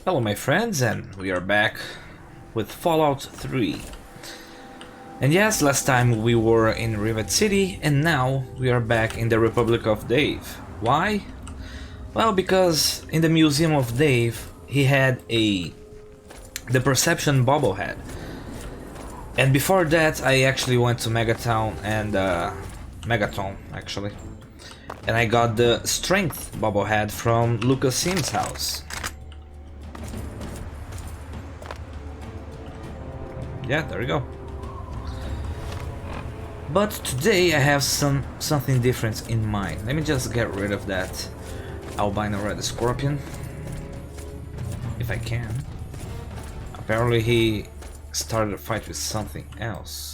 Hello my friends, and we are back with Fallout 3. And yes, last time we were in Rivet City, and now we are back in the Republic of Dave. Why? Well, because in the Museum of Dave, he had the Perception bobblehead. And before that, I actually went to Megatown and Megaton, actually. And I got the Strength bobblehead from Lucas Sim's house. Yeah, there we go. But today I have something different in mind. Let me just get rid of that albino red scorpion, if I can. Apparently he started a fight with something else.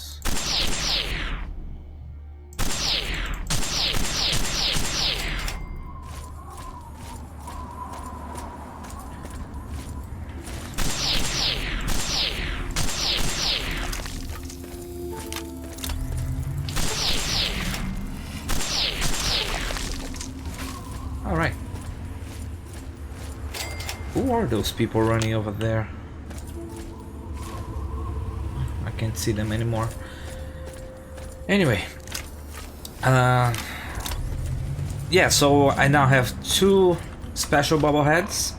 Alright. Who are those people running over there? I can't see them anymore. Anyway. Yeah, so I now have two special bobbleheads.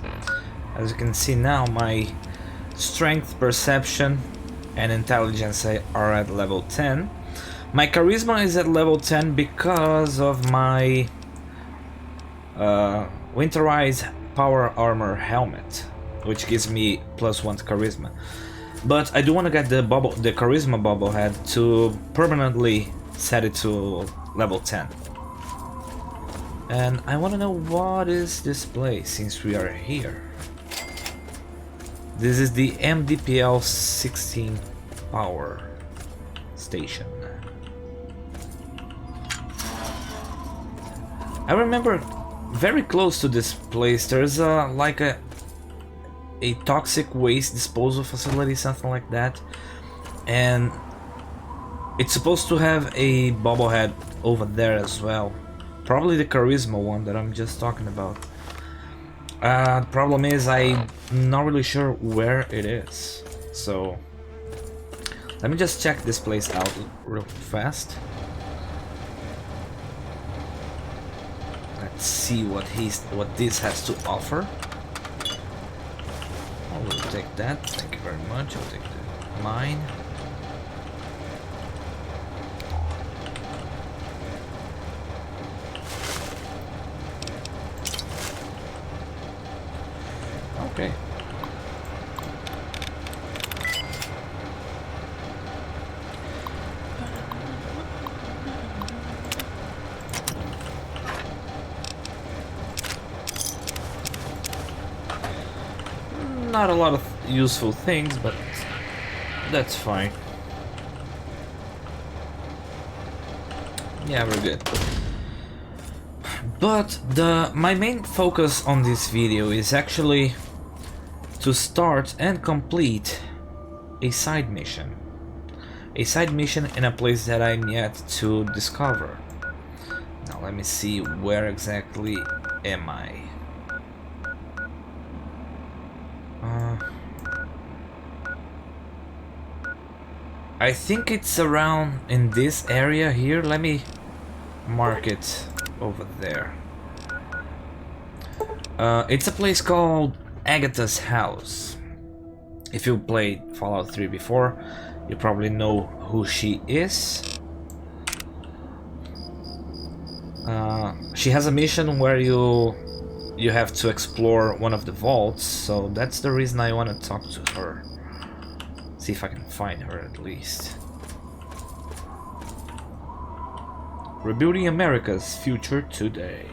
As you can see now, my strength, perception, and intelligence are at level 10. My charisma is at level 10 because of my winterized power armor helmet, which gives me +1 to charisma. But I do want to get the charisma bobblehead to permanently set it to level 10. And I want to know, what is this place since we are here? This is the MDPL 16 power station. I remember very close to this place there's like a toxic waste disposal facility, something like that, and it's supposed to have a bobblehead over there as well, probably the charisma one that I'm just talking about. Problem is I'm not really sure where it is, so let me just check this place out real fast. Let's see what this has to offer. I will take that, thank you very much. I'll take mine. Okay. Not a lot of useful things, but that's fine. Yeah, we're good. But my main focus on this video is actually to start and complete a side mission. A side mission in a place that I'm yet to discover. Now let me see, where exactly am I? I think it's around in this area here. Let me mark it over there. It's a place called Agatha's house. If you played Fallout 3 before, you probably know who she is. She has a mission where you have to explore one of the vaults, so that's the reason I want to talk to her. See if I can find her at least. Rebuilding America's future today.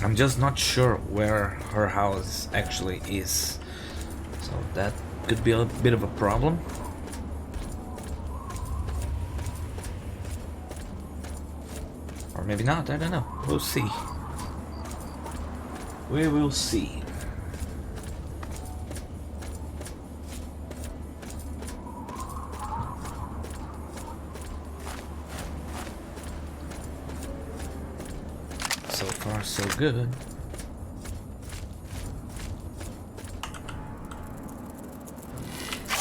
I'm just not sure where her house actually is, so that could be a bit of a problem. Or maybe not, I don't know. We'll see. We will see. So far, so good.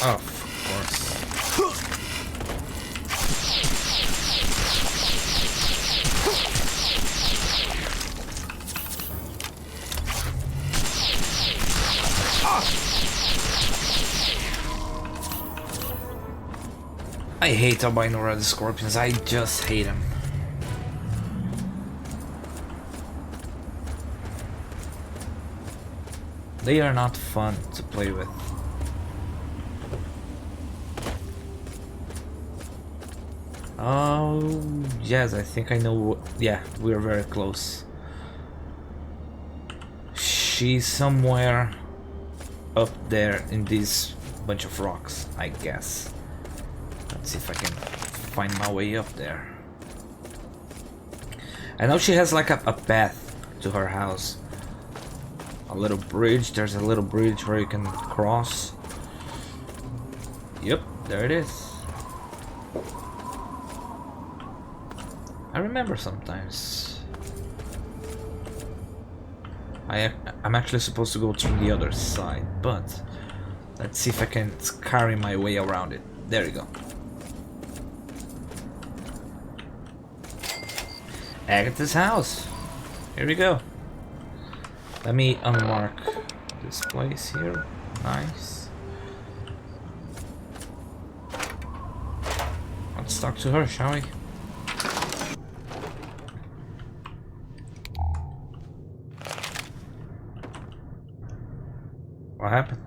Oh, of course. I hate albino red scorpions, I just hate them. They are not fun to play with. Oh, yes, I think I know. Yeah, we're very close. She's somewhere up there in this bunch of rocks, I guess. Let's see if I can find my way up there. I know she has like a path to her house. A little bridge. There's a little bridge where you can cross. Yep, there it is. I remember sometimes. I'm actually supposed to go through the other side, but let's see if I can carry my way around it. There you go. Agatha's house. Here we go. Let me unmark this place here. Nice. Let's talk to her, shall we? What happened?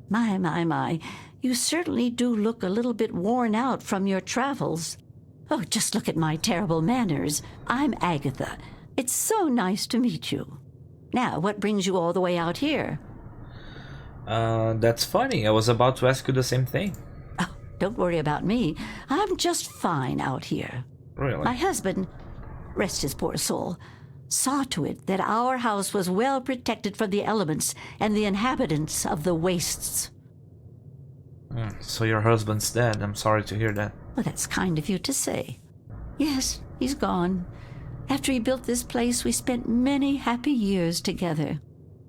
My. You certainly do look a little bit worn out from your travels. Oh, just look at my terrible manners. I'm Agatha. It's so nice to meet you. Now, what brings you all the way out here? That's funny. I was about to ask you the same thing. Oh, don't worry about me. I'm just fine out here. Really? My husband, rest his poor soul, saw to it that our house was well protected from the elements and the inhabitants of the wastes. So your husband's dead. I'm sorry to hear that. Well, that's kind of you to say. Yes, he's gone. After he built this place, we spent many happy years together.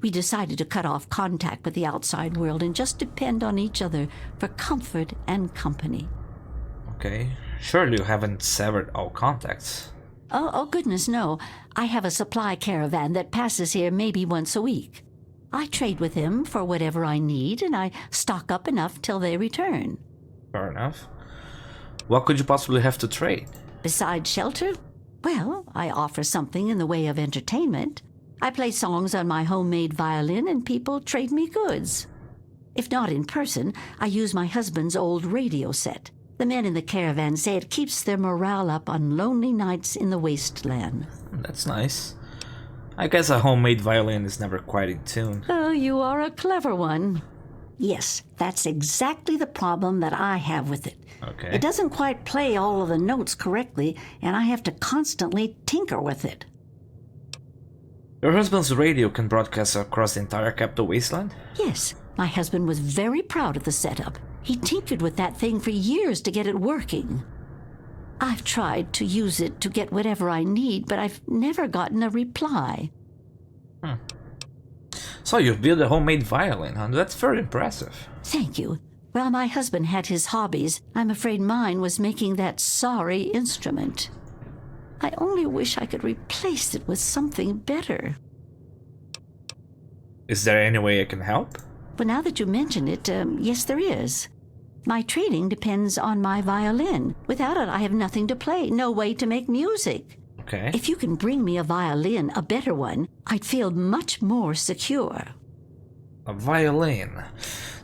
We decided to cut off contact with the outside world and just depend on each other for comfort and company. Okay. Surely you haven't severed all contacts. Oh, goodness, no. I have a supply caravan that passes here maybe once a week. I trade with him for whatever I need, and I stock up enough till they return. Fair enough. What could you possibly have to trade? Besides shelter? Well, I offer something in the way of entertainment. I play songs on my homemade violin, and people trade me goods. If not in person, I use my husband's old radio set. The men in the caravan say it keeps their morale up on lonely nights in the wasteland. That's nice. I guess a homemade violin is never quite in tune. Oh, you are a clever one. Yes, that's exactly the problem that I have with it. Okay. It doesn't quite play all of the notes correctly, and I have to constantly tinker with it. Your husband's radio can broadcast across the entire capital wasteland? Yes, my husband was very proud of the setup. He tinkered with that thing for years to get it working. I've tried to use it to get whatever I need, but I've never gotten a reply. So you've built a homemade violin, huh? That's very impressive. Thank you. While my husband had his hobbies, I'm afraid mine was making that sorry instrument. I only wish I could replace it with something better. Is there any way I can help? But now that you mention it, yes, there is. My trading depends on my violin. Without it, I have nothing to play, no way to make music. Okay. If you can bring me a violin, a better one, I'd feel much more secure. A violin?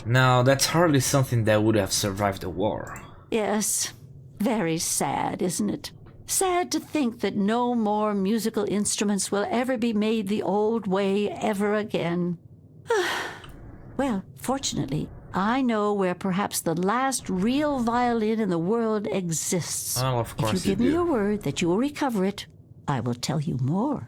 Now, that's hardly something that would have survived the war. Yes, very sad, isn't it? Sad to think that no more musical instruments will ever be made the old way ever again. Well, fortunately, I know where perhaps the last real violin in the world exists. Well, of course if you give me do. your word that you will recover it, I will tell you more.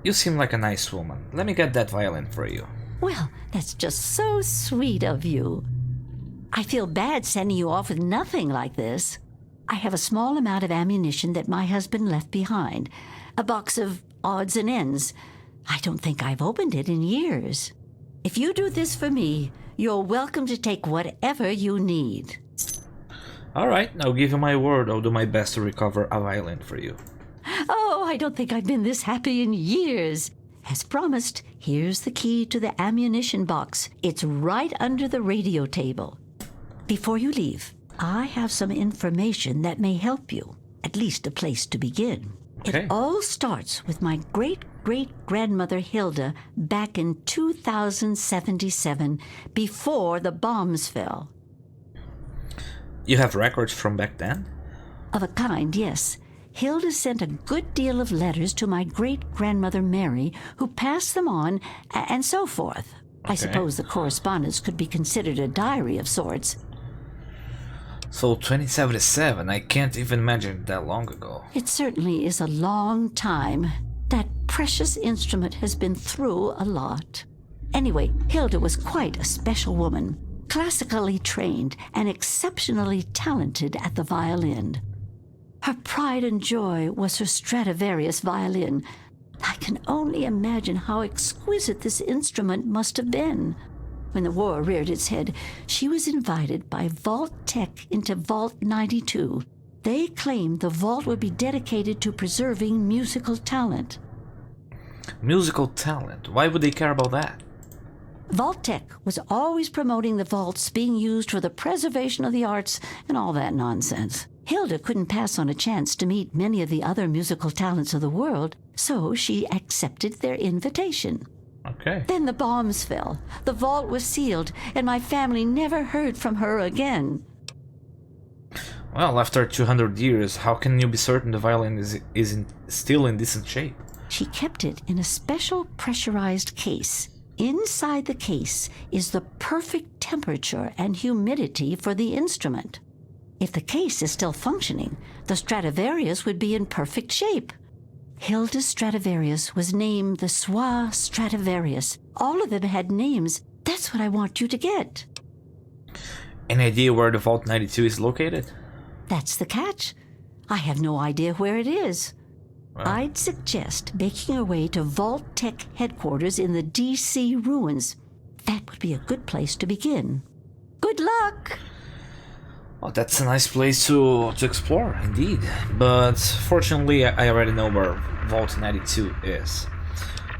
You seem like a nice woman. Let me get that violin for you. Well, that's just so sweet of you. I feel bad sending you off with nothing like this. I have a small amount of ammunition that my husband left behind. A box of odds and ends. I don't think I've opened it in years. If you do this for me, you're welcome to take whatever you need. Alright, I'll give you my word. I'll do my best to recover a violin for you. Oh, I don't think I've been this happy in years. As promised, here's the key to the ammunition box. It's right under the radio table. Before you leave, I have some information that may help you. At least a place to begin. Okay. It all starts with my great-great-grandmother Hilda back in 2077, before the bombs fell. You have records from back then? Of a kind, yes. Hilda sent a good deal of letters to my great-grandmother Mary, who passed them on, and so forth. Okay. I suppose the correspondence could be considered a diary of sorts. So 2077, I can't even imagine that long ago. It certainly is a long time. That precious instrument has been through a lot. Anyway, Hilda was quite a special woman, classically trained and exceptionally talented at the violin. Her pride and joy was her Stradivarius violin. I can only imagine how exquisite this instrument must have been. When the war reared its head, she was invited by Vault Tech into Vault 92. They claimed the vault would be dedicated to preserving musical talent. Musical talent? Why would they care about that? Vault Tech was always promoting the vaults being used for the preservation of the arts and all that nonsense. Hilda couldn't pass on a chance to meet many of the other musical talents of the world, so she accepted their invitation. Okay. Then the bombs fell, the vault was sealed, and my family never heard from her again. Well, after 200 years, how can you be certain the violin is still in decent shape? She kept it in a special pressurized case. Inside the case is the perfect temperature and humidity for the instrument. If the case is still functioning, the Stradivarius would be in perfect shape. Hilda's Stradivarius was named the Soi Stradivarius. All of them had names. That's what I want you to get. Any idea where the Vault 92 is located? That's the catch. I have no idea where it is. Well, I'd suggest making your way to Vault Tech headquarters in the D.C. ruins. That would be a good place to begin. Good luck! well, that's a nice place to explore, indeed. But fortunately, I already know where Vault 92 is.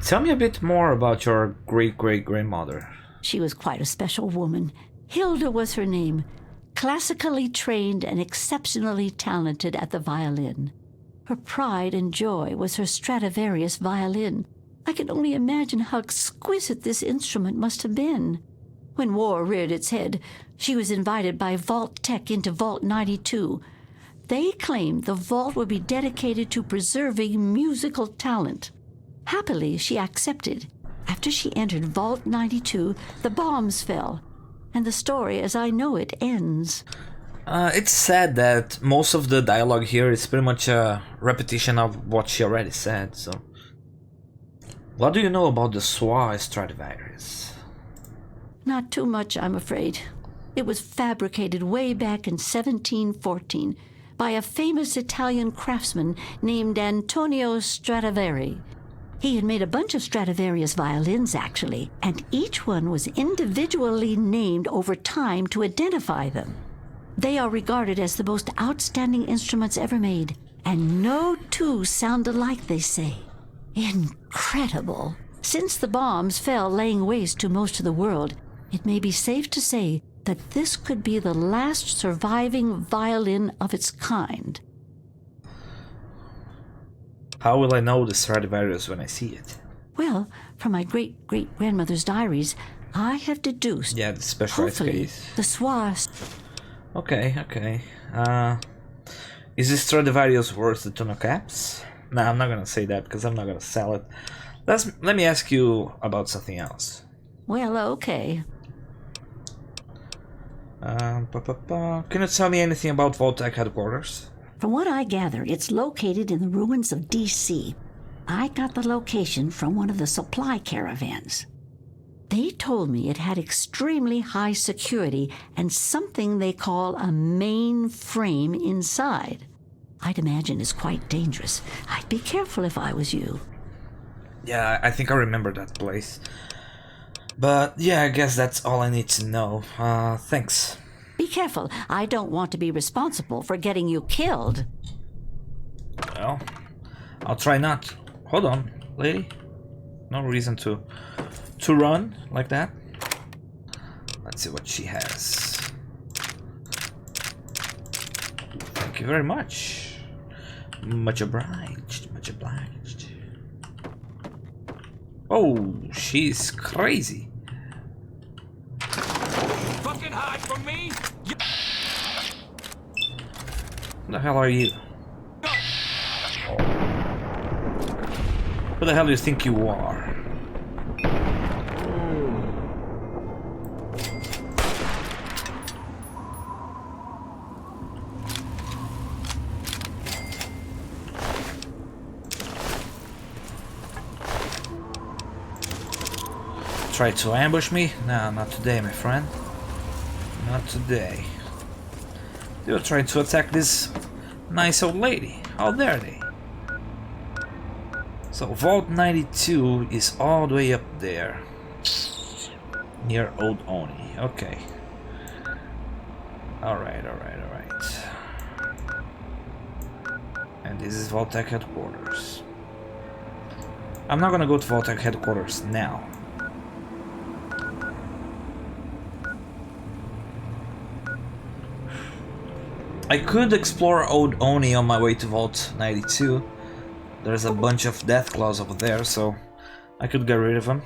Tell me a bit more about your great-great-grandmother. She was quite a special woman. Hilda was her name. Classically trained and exceptionally talented at the violin. Her pride and joy was her Stradivarius violin. I can only imagine how exquisite this instrument must have been. When war reared its head, she was invited by Vault Tech into Vault 92. They claimed the vault would be dedicated to preserving musical talent. Happily, she accepted. After she entered Vault 92, the bombs fell, and the story as I know it ends. It's sad that most of the dialogue here is pretty much a repetition of what she already said, so... What do you know about the Soi Stradivarius? Not too much, I'm afraid. It was fabricated way back in 1714 by a famous Italian craftsman named Antonio Stradivari. He had made a bunch of Stradivarius violins, actually, and each one was individually named over time to identify them. They are regarded as the most outstanding instruments ever made, and no two sound alike, they say. Incredible! Since the bombs fell laying waste to most of the world, it may be safe to say that this could be the last surviving violin of its kind. How will I know the Stradivarius when I see it? Well, from my great-great-grandmother's diaries, I have deduced... Yeah, the specialized hopefully, case. the Soi... Okay. Is this Stradivarius worth the ton of caps? No, I'm not gonna say that because I'm not gonna sell it. Let me ask you about something else. Well, okay. Can you tell me anything about Vault Tech headquarters? From what I gather, it's located in the ruins of D.C. I got the location from one of the supply caravans. They told me it had extremely high security and something they call a mainframe inside. I'd imagine it's quite dangerous. I'd be careful if I was you. Yeah, I think I remember that place. But yeah, I guess that's all I need to know. Thanks. Be careful. I don't want to be responsible for getting you killed. Well, I'll try not. Hold on, lady. No reason to run like that. Let's see what she has. Thank you very much. Much obliged. Much obliged. Oh, she's crazy. Fucking hide from me! Who the hell are you? Who the hell do you think you are? Try to ambush me? Nah, not today, my friend. Not today. You're trying to attack this nice old lady. How dare they? So Vault 92 is all the way up there. Near Old Oni. Okay. Alright. And this is Vault-Tec headquarters. I'm not gonna go to Vault-Tec headquarters now. I could explore Old Oni on my way to Vault 92. There's a bunch of death claws over there, so I could get rid of them.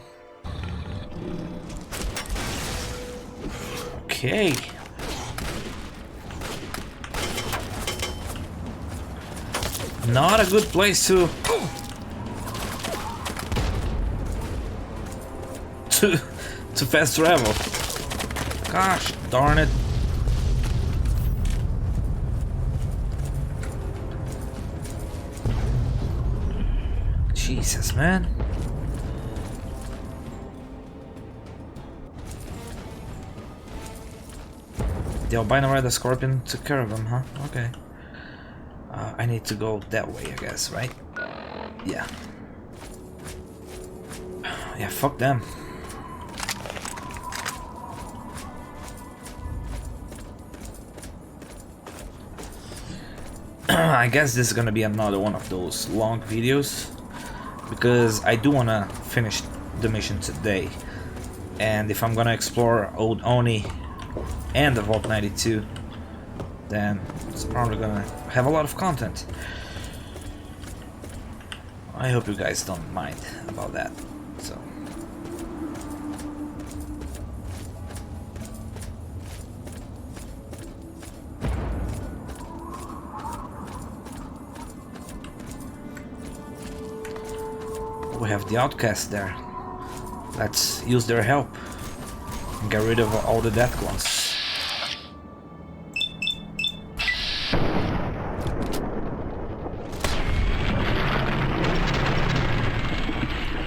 Okay. Not a good place to fast travel. Gosh darn it. Jesus, man. The albino rider scorpion took care of him, huh? Okay. I need to go that way, I guess, right? Yeah. Yeah, fuck them. I guess this is gonna be another one of those long videos, because I do want to finish the mission today, and if I'm gonna explore Old Oni and the Vault 92, then it's probably gonna have a lot of content. I hope you guys don't mind about that. So we have the outcasts there. Let's use their help and get rid of all the death claws.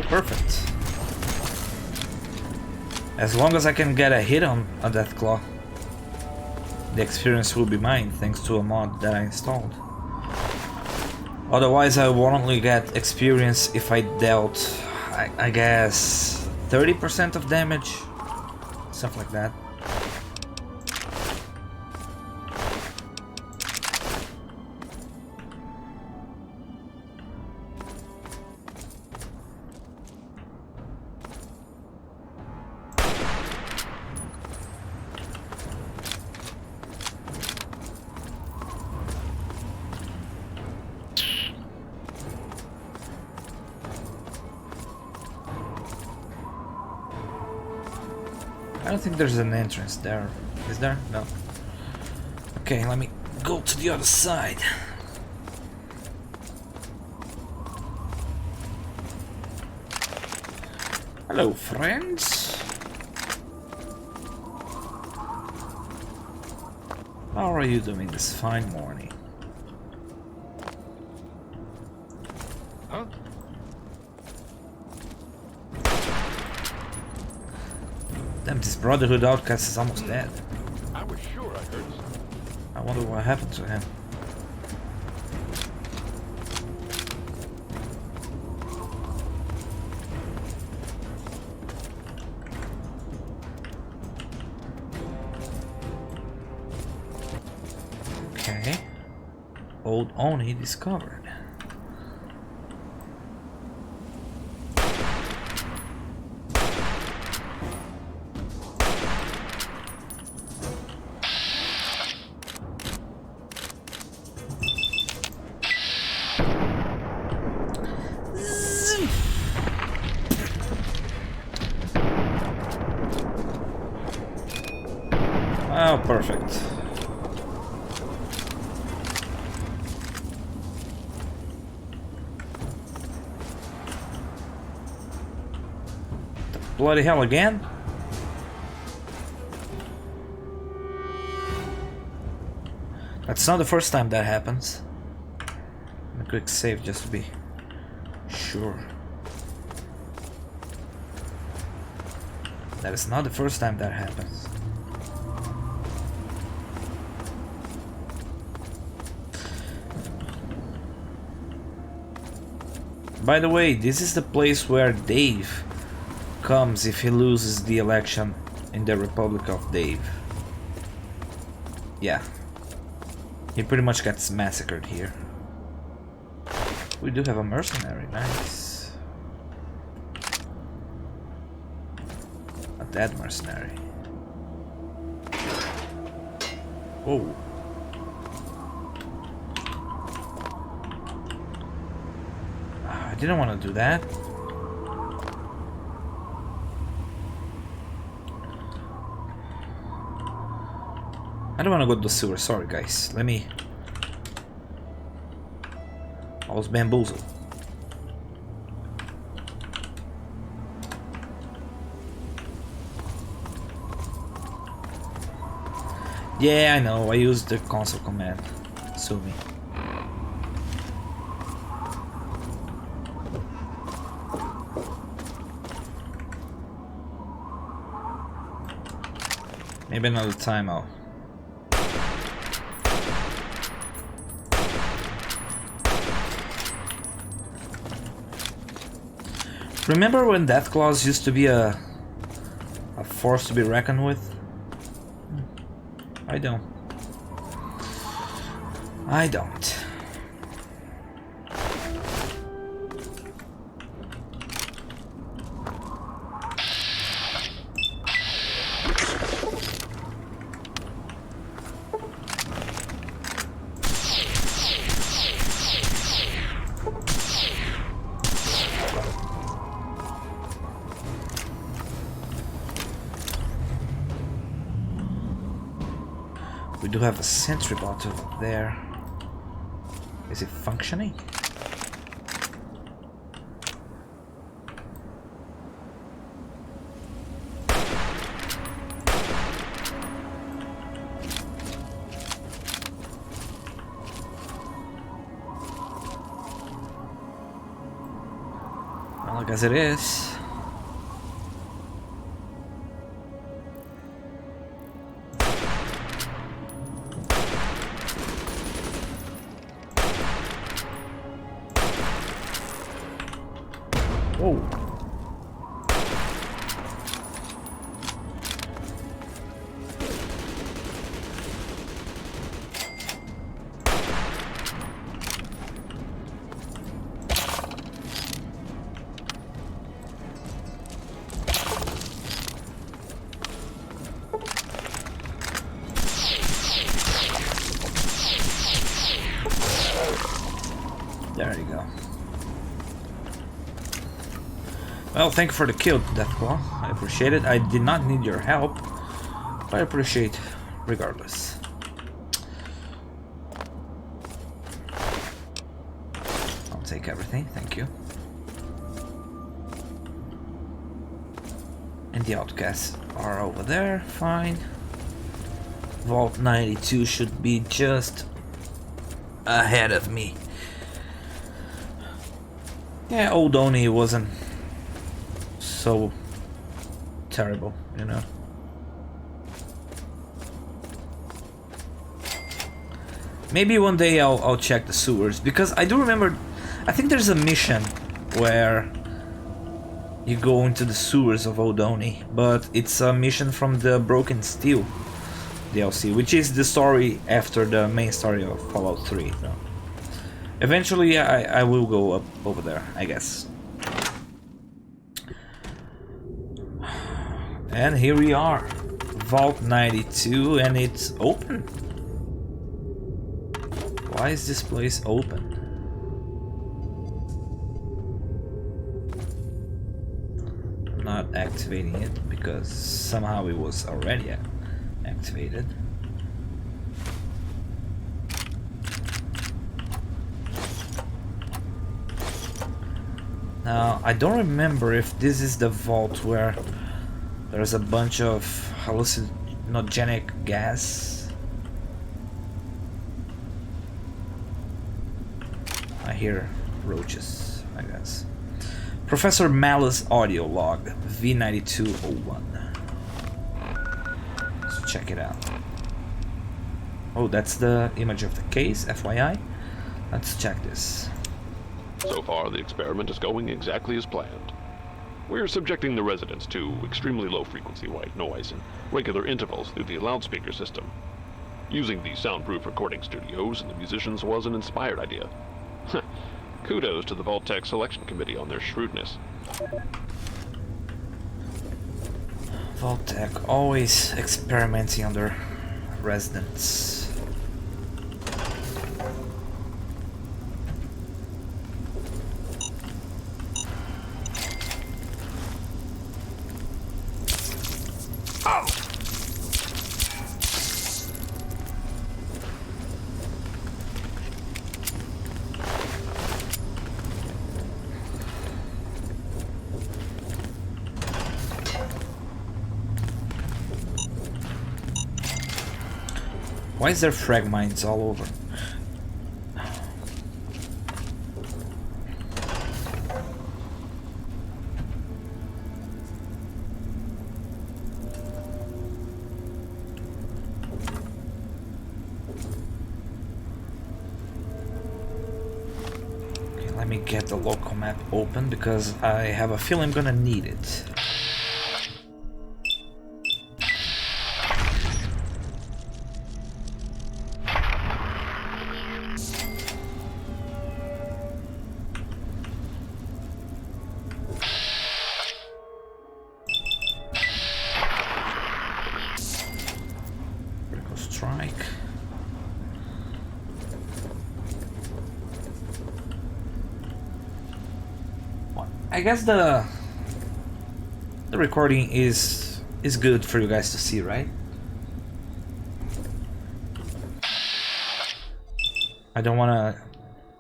Perfect. As long as I can get a hit on a death claw, the experience will be mine thanks to a mod that I installed. Otherwise, I will only get experience if I dealt, I guess, 30% of damage, stuff like that. I don't think there's an entrance there. Is there? No. Okay, let me go to the other side. Hello, friends. How are you doing this fine morning? Huh? Damn, this Brotherhood outcast is almost dead. I was sure I heard something. I wonder what happened to him. Okay. Old Oni discovered. Oh, perfect. The bloody hell again? That's not the first time that happens. A quick save just to be sure. That is not the first time that happens. By the way, this is the place where Dave comes if he loses the election in the Republic of Dave. Yeah. He pretty much gets massacred here. We do have a mercenary, nice. A dead mercenary. Whoa. I didn't want to do that. I don't want to go to the sewer, sorry guys. Let me... I was bamboozled. Yeah, I know, I used the console command. Sue me. Maybe another time I'll... Remember when Deathclaws used to be a force to be reckoned with? I don't. I don't. We do have a sentry bot over there. Is it functioning? Well, I guess it is. Whoa. There you go. Well, thank you for the kill, Deathclaw. I appreciate it. I did not need your help, but I appreciate regardless. I'll take everything, thank you. And the outcasts are over there, fine. Vault 92 should be just ahead of me. Yeah, old Oni wasn't so terrible, you know. Maybe one day I'll check the sewers, because I do remember, I think there's a mission where you go into the sewers of Odoni, but it's a mission from the Broken Steel DLC, which is the story after the main story of Fallout 3. So eventually I will go up over there, I guess. And here we are, Vault 92, and it's open. Why is this place open? I'm not activating it because somehow it was already activated. Now, I don't remember if this is the vault where there's a bunch of hallucinogenic gas. I hear roaches, I guess. Professor Malice audio log, V9201. Let's check it out. Oh, that's the image of the case, FYI. Let's check this. So far, the experiment is going exactly as planned. We're subjecting the residents to extremely low-frequency white noise in regular intervals through the loudspeaker system. Using the soundproof recording studios and the musicians was an inspired idea. Kudos to the Vault Tech Selection Committee on their shrewdness. Vault Tech always experimenting on their residents. Why is there frag mines all over? Okay, let me get the local map open because I have a feeling I'm gonna need it. I guess the recording is good for you guys to see, right? I don't want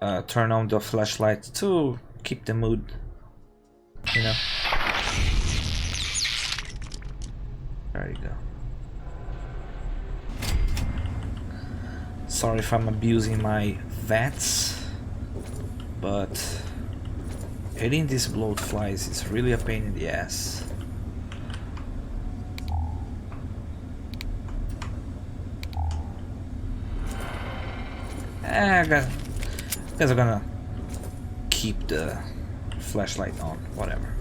to turn on the flashlight to keep the mood, you know. There you go. Sorry if I'm abusing my VATS, but hitting these bloat flies is really a pain in the ass. Guys are gonna keep the flashlight on, whatever.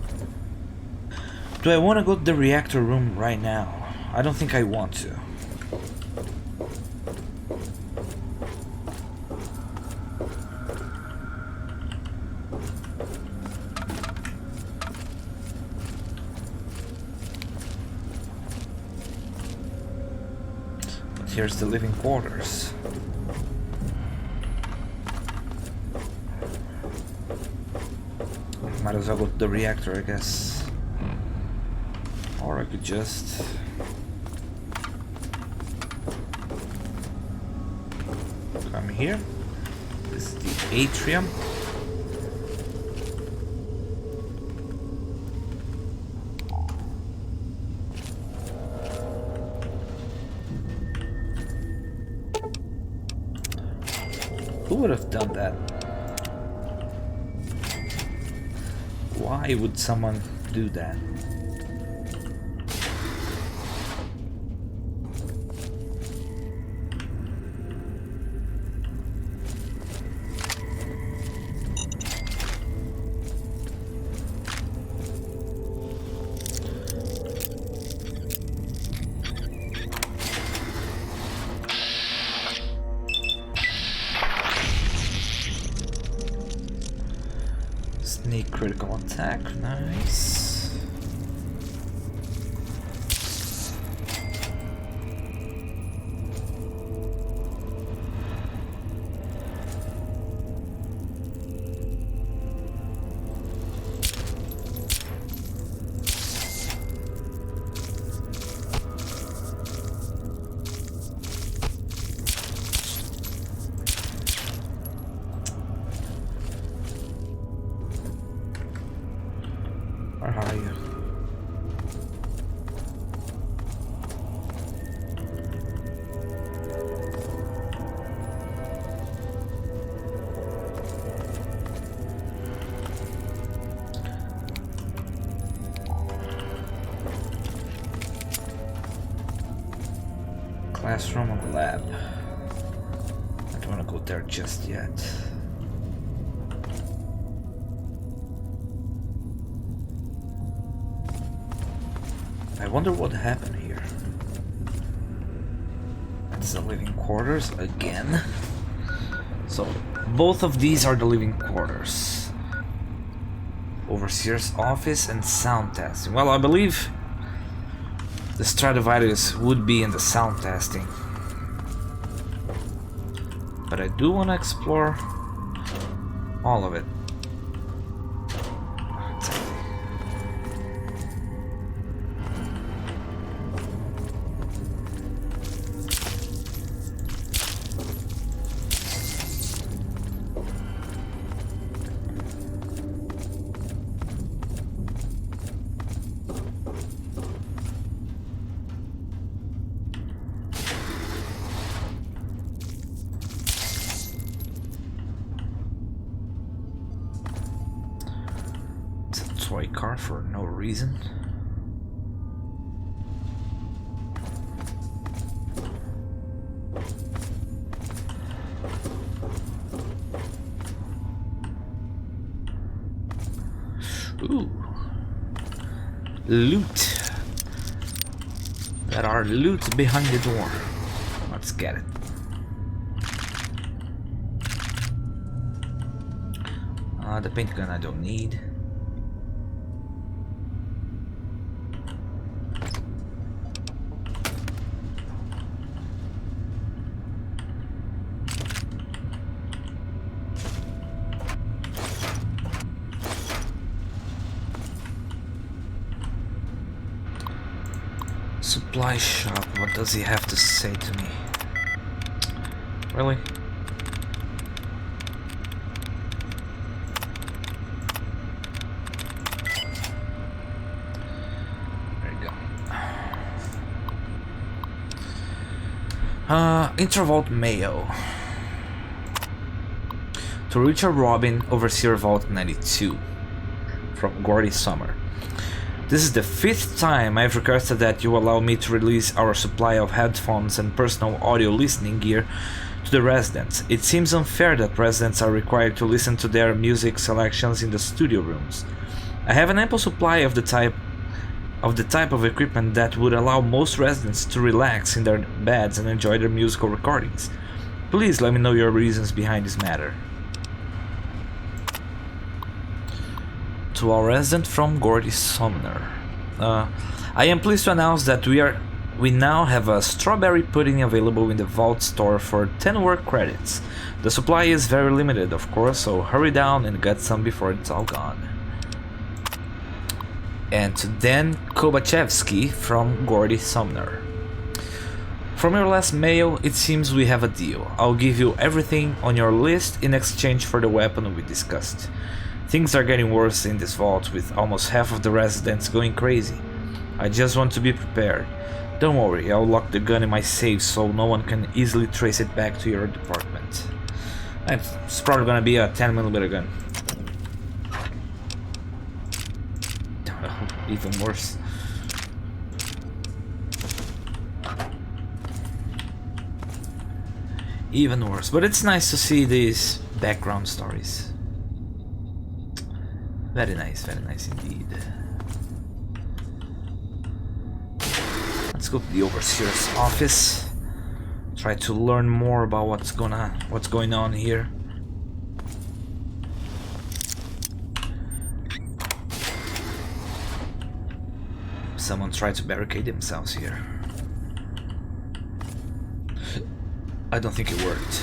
Do I want to go to the reactor room right now? I don't think I want to. Here's the living quarters. Might as well go to the reactor, I guess. Or I could just... come here. This is the atrium. Who would have done that? Why would someone do that? Critical attack, nice. Where are you? Classroom or lab? I don't want to go there just yet. I wonder what happened here. It's the living quarters again. So both of these are the living quarters. Overseer's office and sound testing. Well, I believe the Stradivarius would be in the sound testing. But I do want to explore all of it. Toy car for no reason. Ooh. Loot. There are loot behind the door. Let's get it. The paint gun I don't need. Supply shop, what does he have to say to me? Really? There you go. Intervault Mayo. To Richard Robin, Overseer Vault 92. From Gordy Summer. This is the 5th time I've requested that you allow me to release our supply of headphones and personal audio listening gear to the residents. It seems unfair that residents are required to listen to their music selections in the studio rooms. I have an ample supply of the type of equipment that would allow most residents to relax in their beds and enjoy their musical recordings. Please let me know your reasons behind this matter. To our resident from Gordy Sumner. I am pleased to announce that we now have a strawberry pudding available in the vault store for 10 work credits. The supply is very limited, of course, so hurry down and get some before it's all gone. And to Dan Kobachevsky from Gordy Sumner. From your last mail, it seems we have a deal. I'll give you everything on your list in exchange for the weapon we discussed. Things are getting worse in this vault, with almost half of the residents going crazy. I just want to be prepared. Don't worry, I'll lock the gun in my safe so no one can easily trace it back to your department. It's probably gonna be a 10mm gun. Even worse. Even worse, but it's nice to see these background stories. Very nice indeed. Let's go to the Overseer's office. Try to learn more about what's going on here. Someone tried to barricade themselves here. I don't think it worked.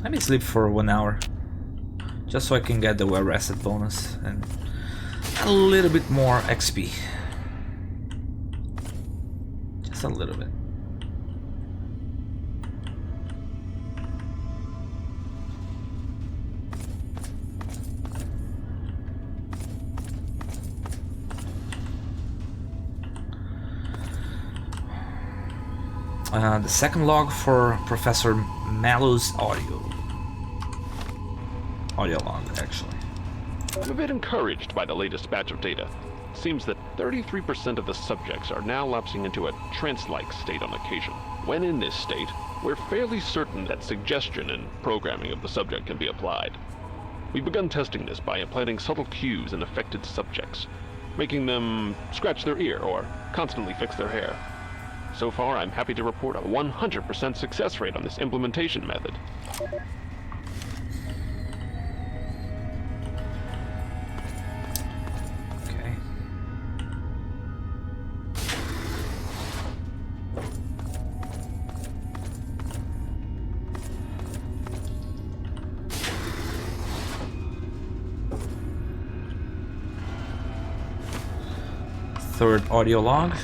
Let me sleep for 1 hour, just so I can get the well rested bonus and a little bit more XP. Just a little bit. The second log for Professor Mallow's audio log, actually. I'm a bit encouraged by the latest batch of data. It seems that 33% of the subjects are now lapsing into a trance-like state on occasion. When in this state, we're fairly certain that suggestion and programming of the subject can be applied. We've begun testing this by implanting subtle cues in affected subjects, making them scratch their ear or constantly fix their hair. So far, I'm happy to report a 100% success rate on this implementation method. Okay. Third audio log.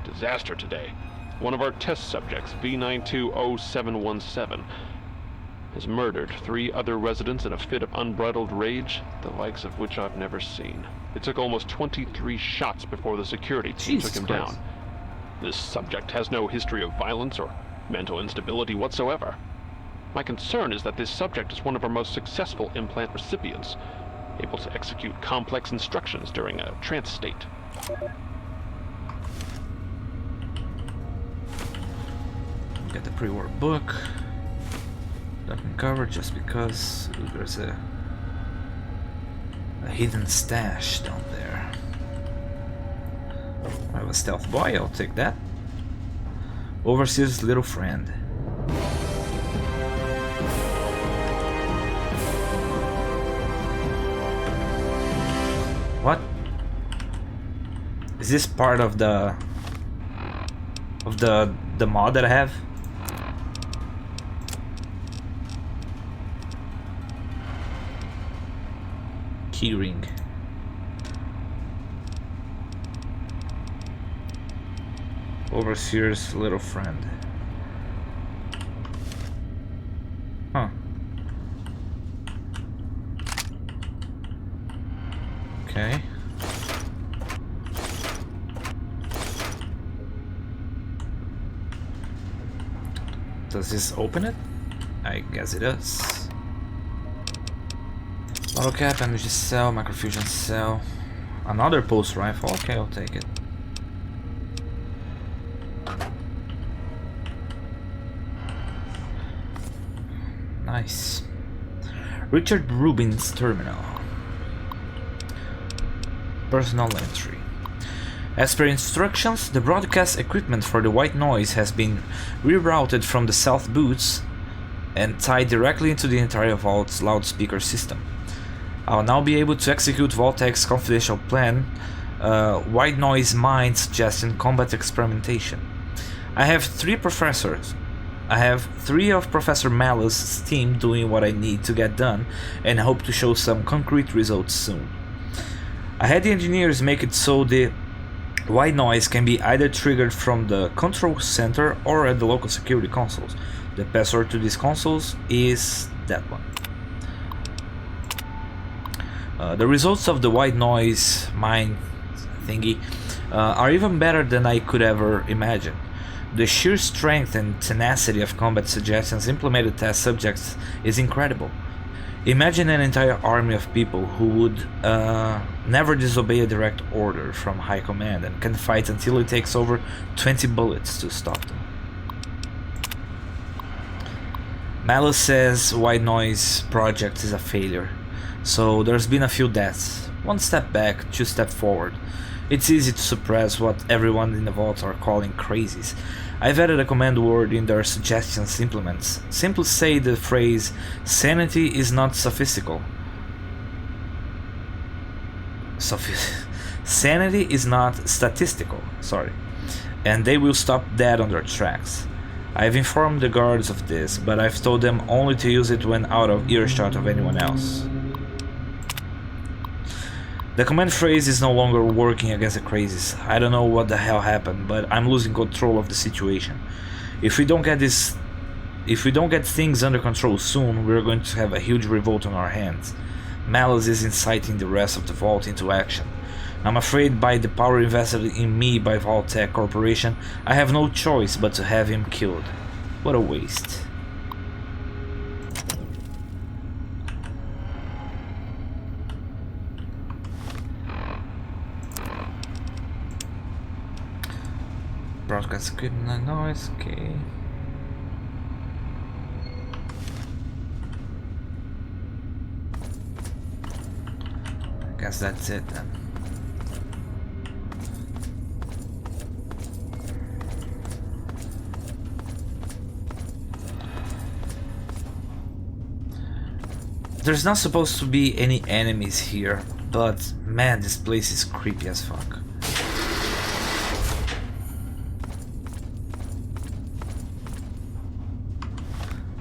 Disaster today. One of our test subjects, V920717, has murdered 3 other residents in a fit of unbridled rage, the likes of which I've never seen. It took almost 23 shots before the security team took him down. This subject has no history of violence or mental instability whatsoever. My concern is that this subject is one of our most successful implant recipients, able to execute complex instructions during a trance state. Get the pre-war book. Doesn't cover just because there's a hidden stash down there. I have a stealth boy, I'll take that. Overseer's little friend. What? Is this part of the mod that I have? Keyring. Overseer's little friend. Huh. Okay. Does this open it? I guess it does. Bottle cap, energy cell, microfusion cell. Another pulse rifle. Okay, I'll take it. Nice. Richard Rubin's terminal. Personal entry. As per instructions, the broadcast equipment for the white noise has been rerouted from the south booths and tied directly into the entire vault's loudspeaker system. I'll now be able to execute Vault-Tec's confidential plan, white noise mind suggestion combat experimentation. I have 3 professors. I have 3 of Professor Mallow's team doing what I need to get done and hope to show some concrete results soon. I had the engineers make it so the white noise can be either triggered from the control center or at the local security consoles. The password to these consoles is that one. The results of the white noise mind thingy are even better than I could ever imagine. The sheer strength and tenacity of combat suggestions implemented test subjects is incredible. Imagine an entire army of people who would never disobey a direct order from high command and can fight until it takes over 20 bullets to stop them. Mallow says white noise project is a failure. So there's been a few deaths, 1 step back, 2 steps forward. It's easy to suppress what everyone in the vault are calling crazies. I've added a command word in their suggestions implements. Simply say the phrase, sanity is not sophistical. Sanity is not statistical, sorry. And they will stop dead on their tracks. I've informed the guards of this, but I've told them only to use it when out of earshot of anyone else. The command phrase is no longer working against the crazies. I don't know what the hell happened, but I'm losing control of the situation. If we don't get things under control soon, we're going to have a huge revolt on our hands. Malice is inciting the rest of the vault into action. I'm afraid by the power invested in me by Vault-Tec Corporation, I have no choice but to have him killed. What a waste. Broadcast equipment noise, okay. I guess that's it then. There's not supposed to be any enemies here, but man, this place is creepy as fuck.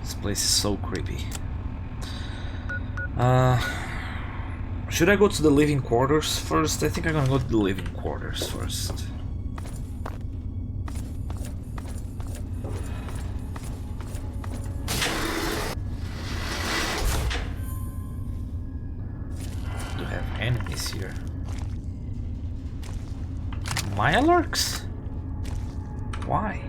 This place is so creepy. Should I go to the living quarters first? I think I'm gonna go to the living quarters first. Do have enemies here? Mirelurks? Why?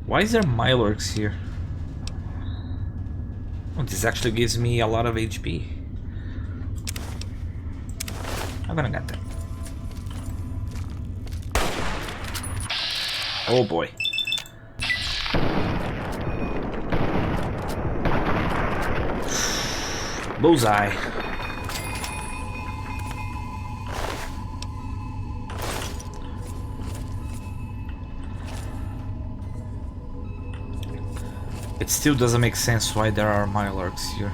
Why is there Mirelurks here? Oh, this actually gives me a lot of HP. I'm gonna get that. Oh boy. Bullseye. It still doesn't make sense why there are Mirelurks here.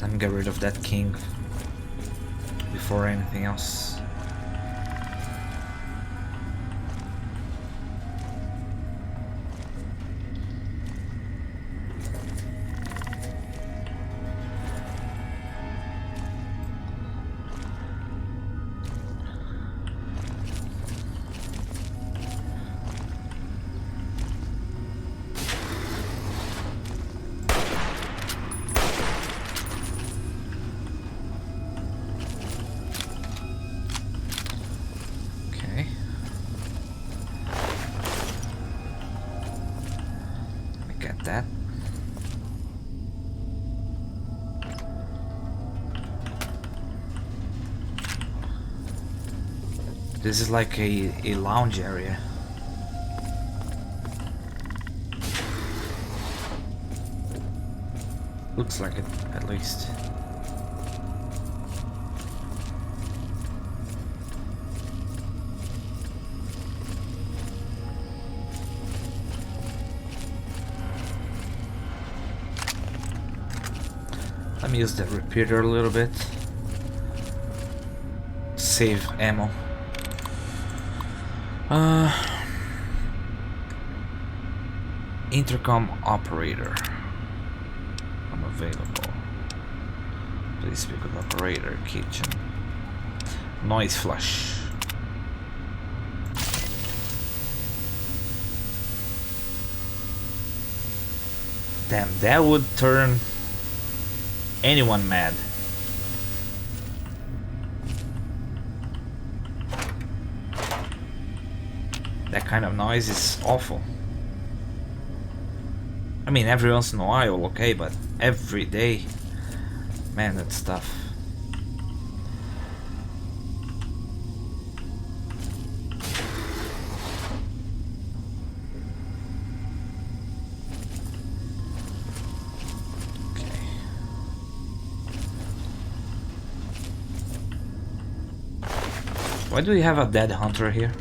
Let me get rid of that king before anything else. That. This is like a lounge area. Looks like it, at least. Let me use the repeater a little bit. Save ammo. Intercom operator. I'm available. Please speak with operator. Kitchen. Noise flush. Damn, that would turn anyone mad. That kind of noise is awful. I mean, every once in a while, okay, but every day, man, that's tough. Why do we have a dead hunter here?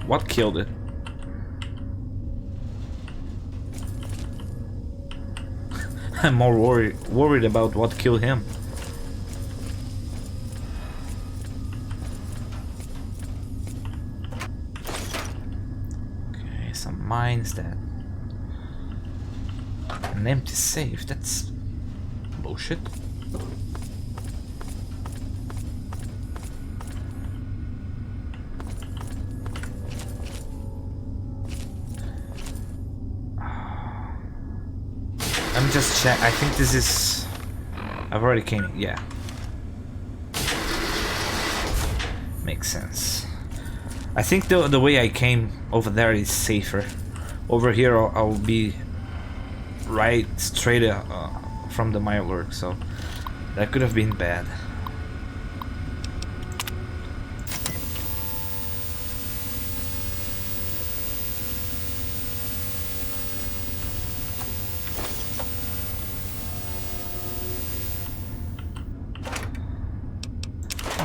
What killed it? I'm more worried about what killed him. Okay, some mines that... An empty safe, that's bullshit. Let me just check. I think this is... I've already came... Yeah. Makes sense. I think the way I came over there is safer. Over here I'll be right straight from the Mirelurk, so that could have been bad.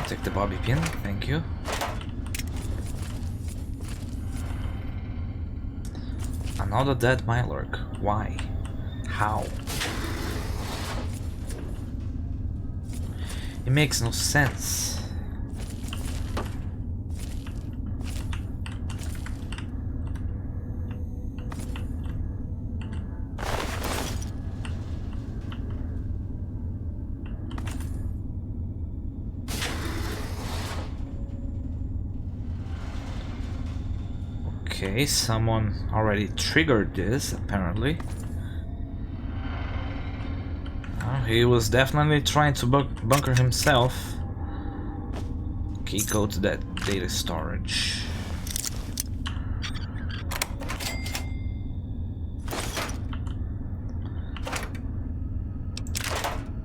Take the bobby pin, thank you. Another dead Mirelurk. Why? How? It makes no sense. Okay, someone already triggered this, apparently. He was definitely trying to bunker himself. Okay, go to that data storage.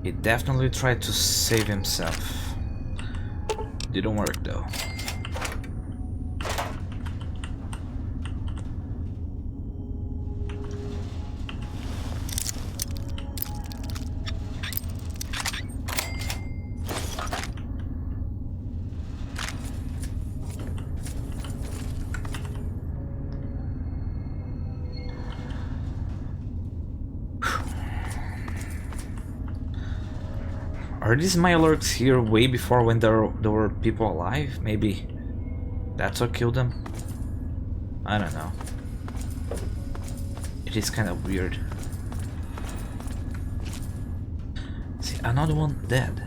He definitely tried to save himself. Didn't work though. Are these Mirelurks here way before when there were people alive? Maybe that's what killed them? I don't know. It is kind of weird. See, another one dead.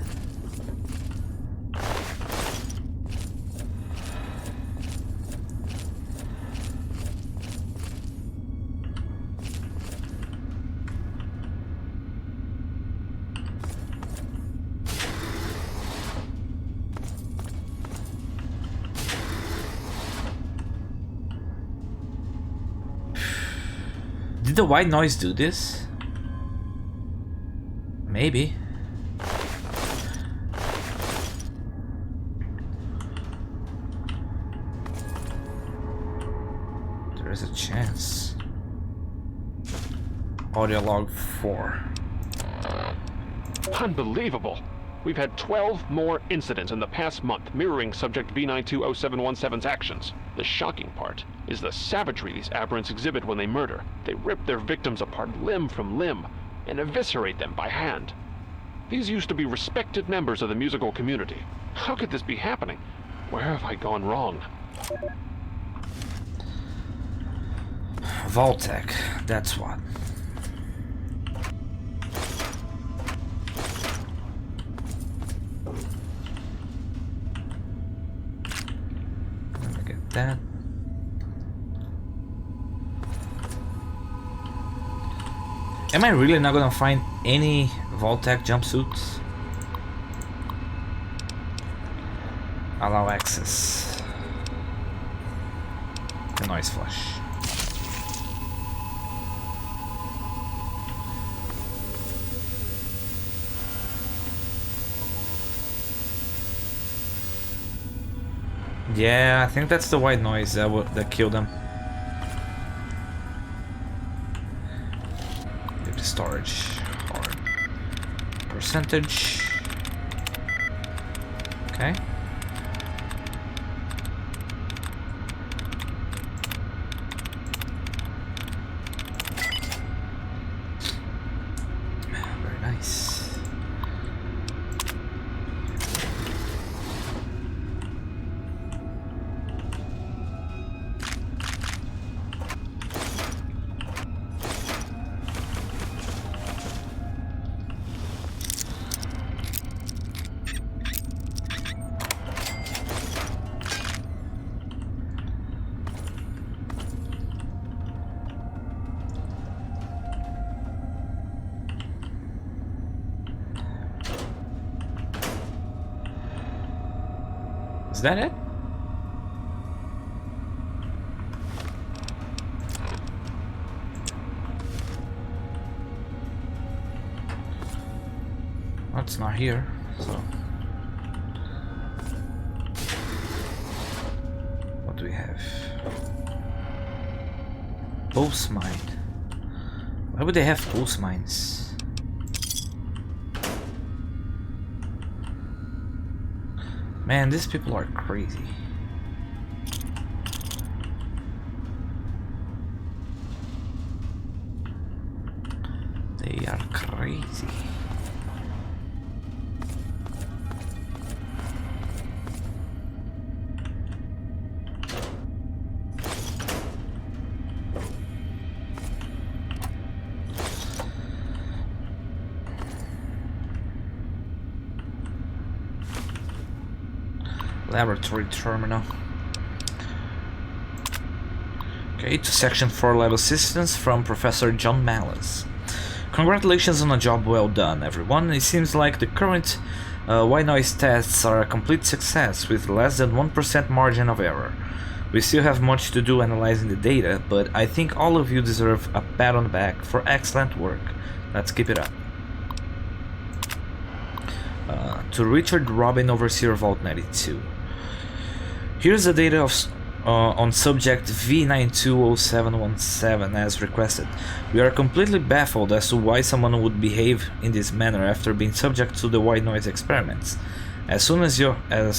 Did the white noise do this? Maybe. There is a chance. Audio log 4. Unbelievable! We've had 12 more incidents in the past month mirroring subject V920717's actions. The shocking part is the savagery these aberrants exhibit when they murder. They rip their victims apart limb from limb and eviscerate them by hand. These used to be respected members of the musical community. How could this be happening? Where have I gone wrong? Vault-Tec, that's what. Let me get that. Am I really not gonna find any Vault-Tec jumpsuits? Allow access. The noise flash. Yeah, I think that's the white noise that killed them. Empty storage. Hard. Percentage. Okay. Very nice. Is that it? Well, it's not here, so... What do we have? Pulse mine. Why would they have pulse mines? Man, these people are crazy. They are crazy. Laboratory terminal. Okay, to section 4 lab assistance from Professor John Malice. Congratulations on a job well done, everyone. It seems like the current white noise tests are a complete success with less than 1% margin of error. We still have much to do analyzing the data, but I think all of you deserve a pat on the back for excellent work. Let's keep it up. To Richard Robin, Overseer Vault 92. Here's the data on subject V920717 as requested. We are completely baffled as to why someone would behave in this manner after being subject to the white noise experiments. As soon as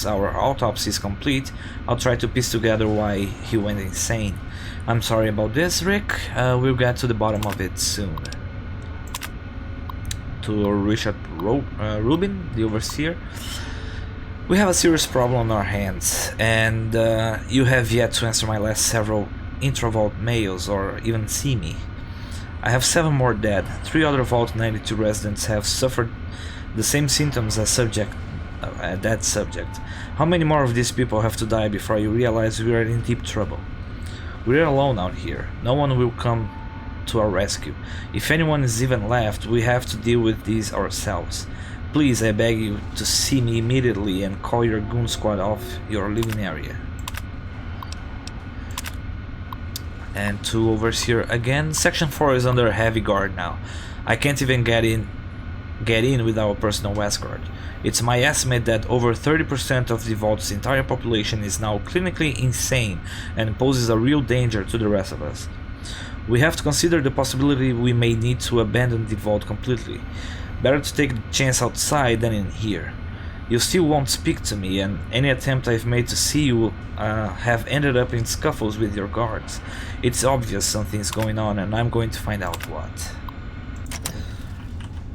our autopsy is complete, I'll try to piece together why he went insane. I'm sorry about this, Rick. We'll get to the bottom of it soon. To Richard Rubin, the Overseer. We have a serious problem on our hands, and you have yet to answer my last several intra-vault mails or even see me. I have 7 more dead. 3 other Vault 92 residents have suffered the same symptoms as that subject. How many more of these people have to die before you realize we are in deep trouble? We're alone out here. No one will come to our rescue. If anyone is even left, we have to deal with these ourselves. Please, I beg you to see me immediately and call your goon squad off your living area. And to Overseer again, Section 4 is under heavy guard now. I can't even get in with our personal escort. It's my estimate that over 30% of the Vault's entire population is now clinically insane and poses a real danger to the rest of us. We have to consider the possibility we may need to abandon the Vault completely. Better to take the chance outside than in here. You still won't speak to me, and any attempt I've made to see you have ended up in scuffles with your guards. It's obvious something's going on, and I'm going to find out what.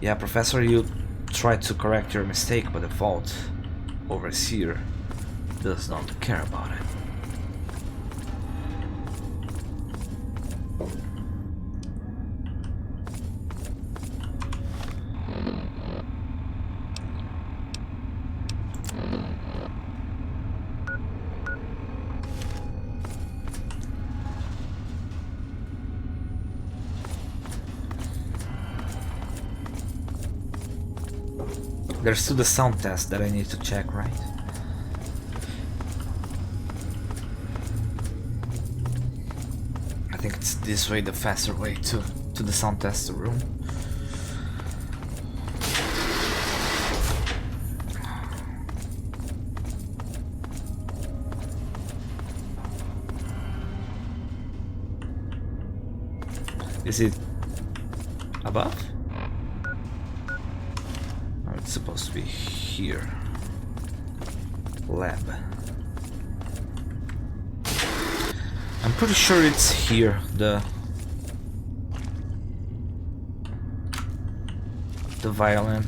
Yeah, Professor, you tried to correct your mistake, but the Vault Overseer does not care about it. There's still the sound test that I need to check, right? I think it's this way, the faster way to the sound test room. Is it above? Oh, it's supposed to be here. Lab. I'm pretty sure it's here, the violin.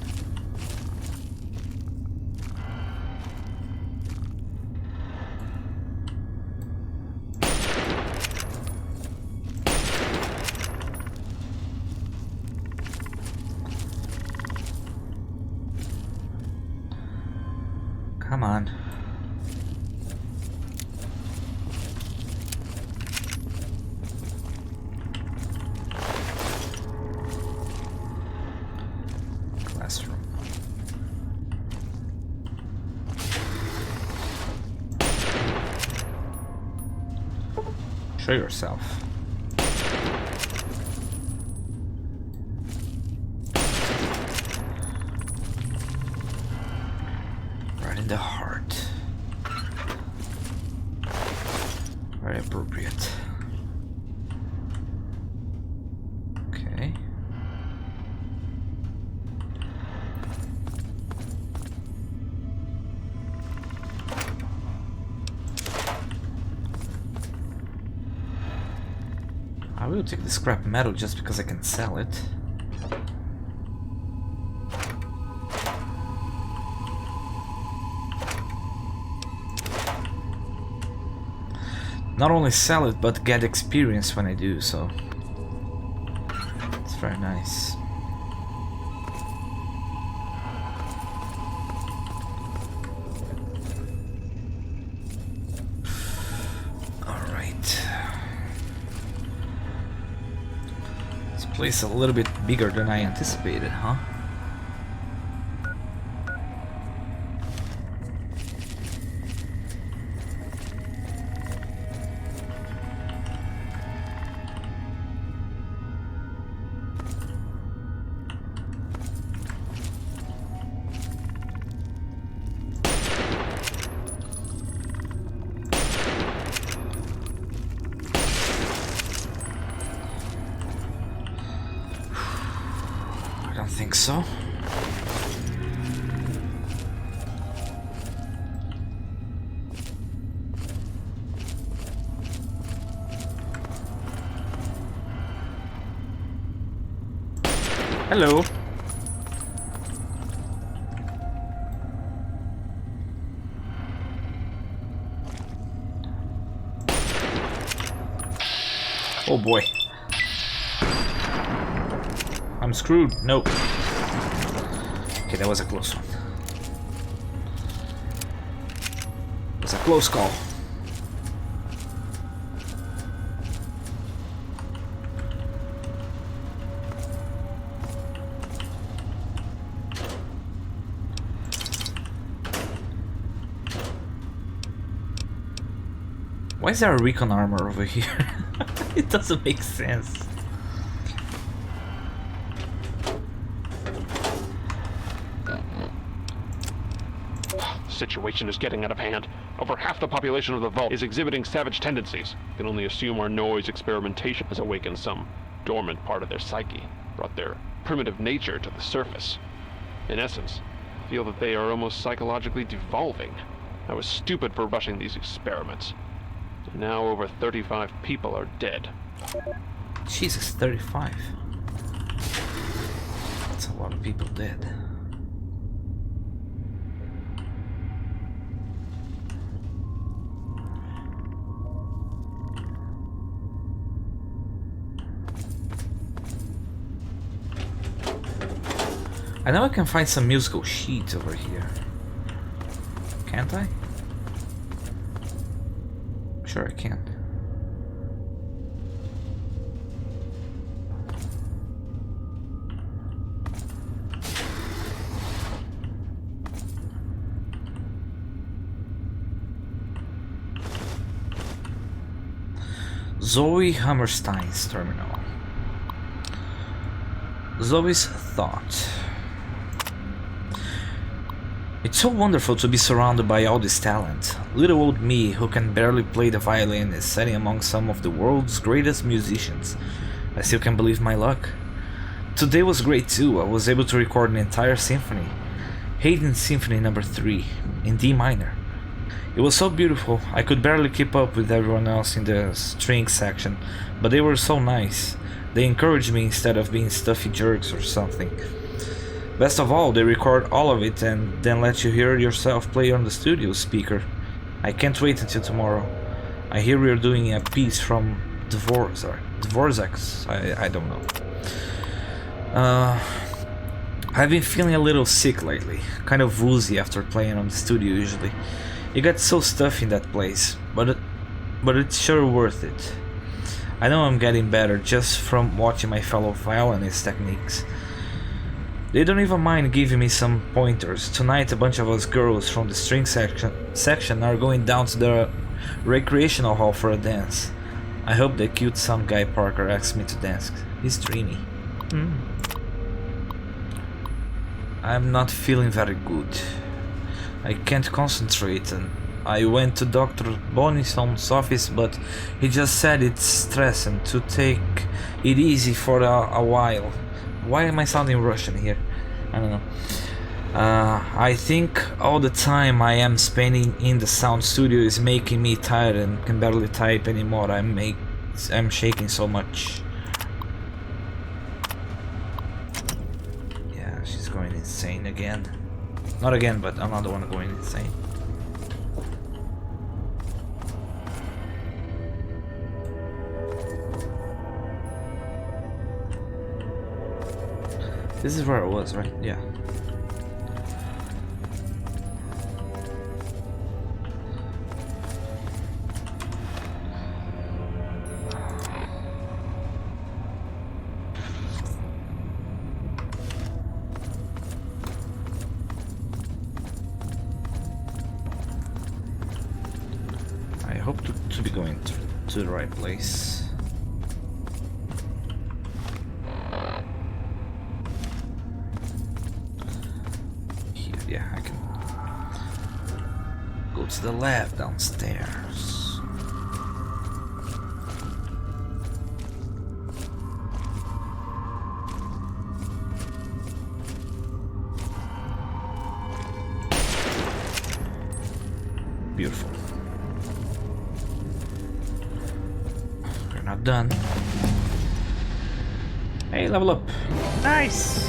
Come on. Classroom. Show yourself. The heart. Very appropriate. Okay. I will take the scrap metal just because I can sell it. Not only sell it, but get experience when I do so. It's very nice. Alright. This place is a little bit bigger than I anticipated, huh? Think so. Hello. Oh boy. I'm screwed. Nope. Okay, that was a close one. It was a close call. Why is there a recon armor over here? It doesn't make sense. Situation is getting out of hand. Over half the population of the vault is exhibiting savage tendencies. Can only assume our noise experimentation has awakened some dormant part of their psyche, brought their primitive nature to the surface. In essence, I feel that they are almost psychologically devolving. I was stupid for rushing these experiments. And now over 35 people are dead. Jesus, 35. That's a lot of people dead. I know I can find some musical sheets over here. Can't I? Sure I can. Zoe Hammerstein's terminal. Zoe's thought. It's so wonderful to be surrounded by all this talent. Little old me, who can barely play the violin, is sitting among some of the world's greatest musicians. I still can't believe my luck. Today was great too. I was able to record an entire symphony. Haydn's Symphony No. 3, in D minor. It was so beautiful, I could barely keep up with everyone else in the string section, but they were so nice. They encouraged me instead of being stuffy jerks or something. Best of all, they record all of it and then let you hear yourself play on the studio speaker. I can't wait until tomorrow. I hear we are doing a piece from Dvorak's. I don't know. I've been feeling a little sick lately, kind of woozy after playing on the studio usually. It gets so stuffy in that place, but it's sure worth it. I know I'm getting better just from watching my fellow violinists' techniques. They don't even mind giving me some pointers. Tonight a bunch of us girls from the string section are going down to the recreational hall for a dance. I hope that cute some guy Parker asks me to dance. He's dreamy. I'm not feeling very good. I can't concentrate, and I went to Dr. Bonison's office, but he just said it's stress and to take it easy for a while. Why am I sounding Russian here? I don't know. I think all the time I am spending in the sound studio is making me tired and can barely type anymore. I'm shaking so much. Yeah, she's going insane again. Not again, but another one going insane. This is where I was, right? Yeah. I hope to be going to the right place. Yeah, I can go to the lab downstairs. Beautiful. We're not done. Hey, level up. Nice!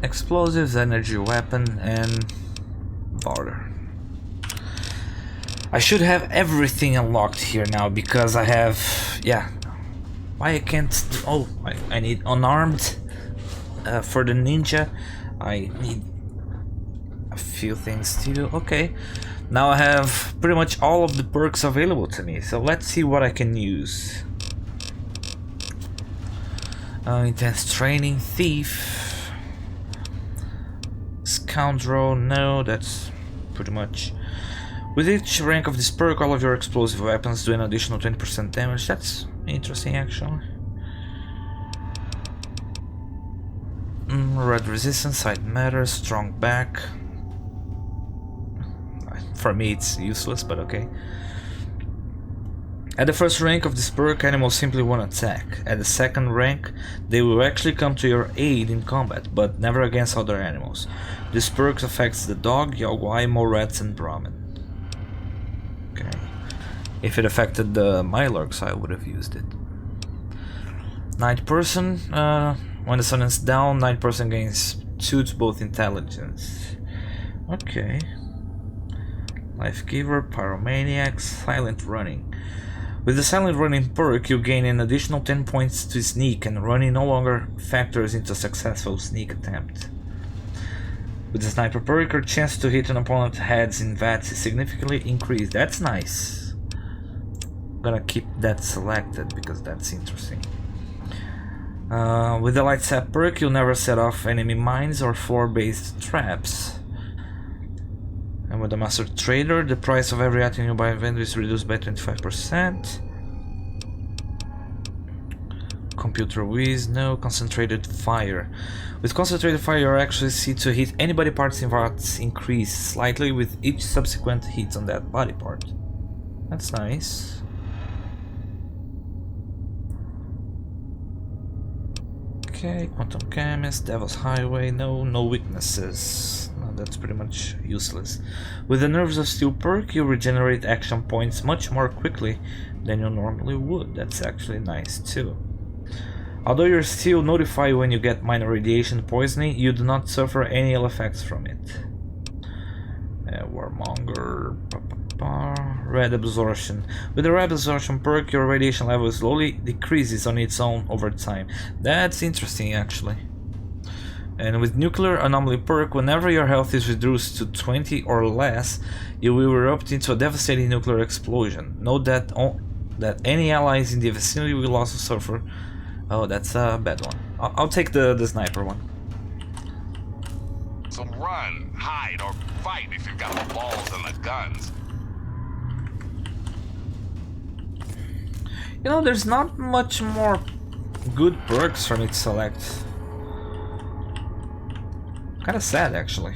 Explosives, energy weapon, and barter. I should have everything unlocked here now because I have, yeah. Why I can't? Oh, I need unarmed for the ninja. I need a few things too. Okay, now I have pretty much all of the perks available to me. So let's see what I can use. Intense training, thief. Scoundrel, no, that's pretty much. With each rank of this perk, all of your explosive weapons do an additional 20% damage. That's interesting, actually. Red resistance, side matters, strong back. For me, it's useless, but okay. At the first rank of this perk, animals simply won't attack. At the second rank, they will actually come to your aid in combat, but never against other animals. This perk affects the dog, Yaogwai, Morats, and Brahmin. Okay. If it affected the Milorgs, I would have used it. Night Person, when the sun is down, Night Person gains 2 to both intelligence. Okay. Life Giver, Pyromaniac, Silent Running. With the Silent Running perk, you gain an additional 10 points to sneak, and running no longer factors into a successful sneak attempt. With the Sniper perk, your chance to hit an opponent's heads in VATS is significantly increased. That's nice. I'm gonna keep that selected because that's interesting. With the Light Sap perk, you'll never set off enemy mines or floor-based traps. with a master trader. The price of every item you buy in vendor is reduced by 25%. Computer whiz, no. Concentrated fire. With concentrated fire, you actually see to hit any body parts in that increase slightly with each subsequent hit on that body part. That's nice. Okay, Quantum Chemist, Devil's Highway, no weaknesses. No, that's pretty much useless. With the Nerves of Steel perk, you regenerate action points much more quickly than you normally would. That's actually nice too. Although you're still notified when you get minor radiation poisoning, you do not suffer any ill effects from it. Warmonger, Red Absorption. With the Red Absorption perk, your radiation level slowly decreases on its own over time. That's interesting, actually. And with Nuclear Anomaly perk, whenever your health is reduced to 20 or less, you will erupt into a devastating nuclear explosion. Note that any allies in the vicinity will also suffer. Oh, that's a bad one. I'll take the sniper one. So run, hide, or fight if you've got the balls and the guns. You know, there's not much more good perks for me to select. Kinda sad, actually.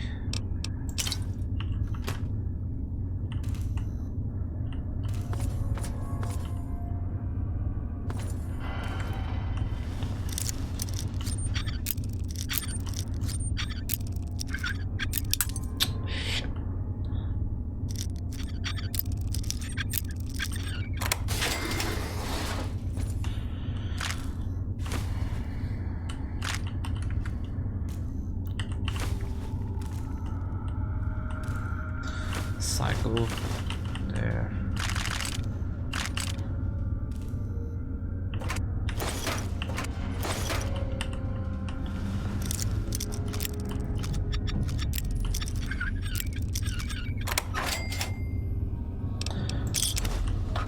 Cycle there.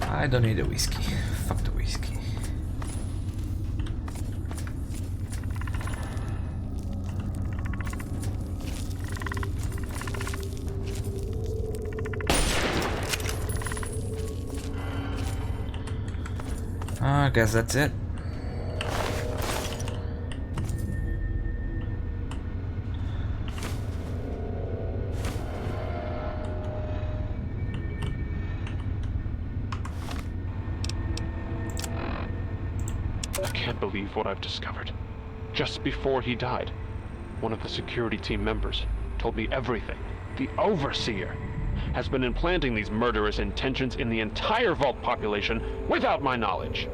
I don't need a whiskey. Fuck the whiskey. I guess that's it. I can't believe what I've discovered. Just before he died, one of the security team members told me everything. The Overseer has been implanting these murderous intentions in the entire Vault population without my knowledge.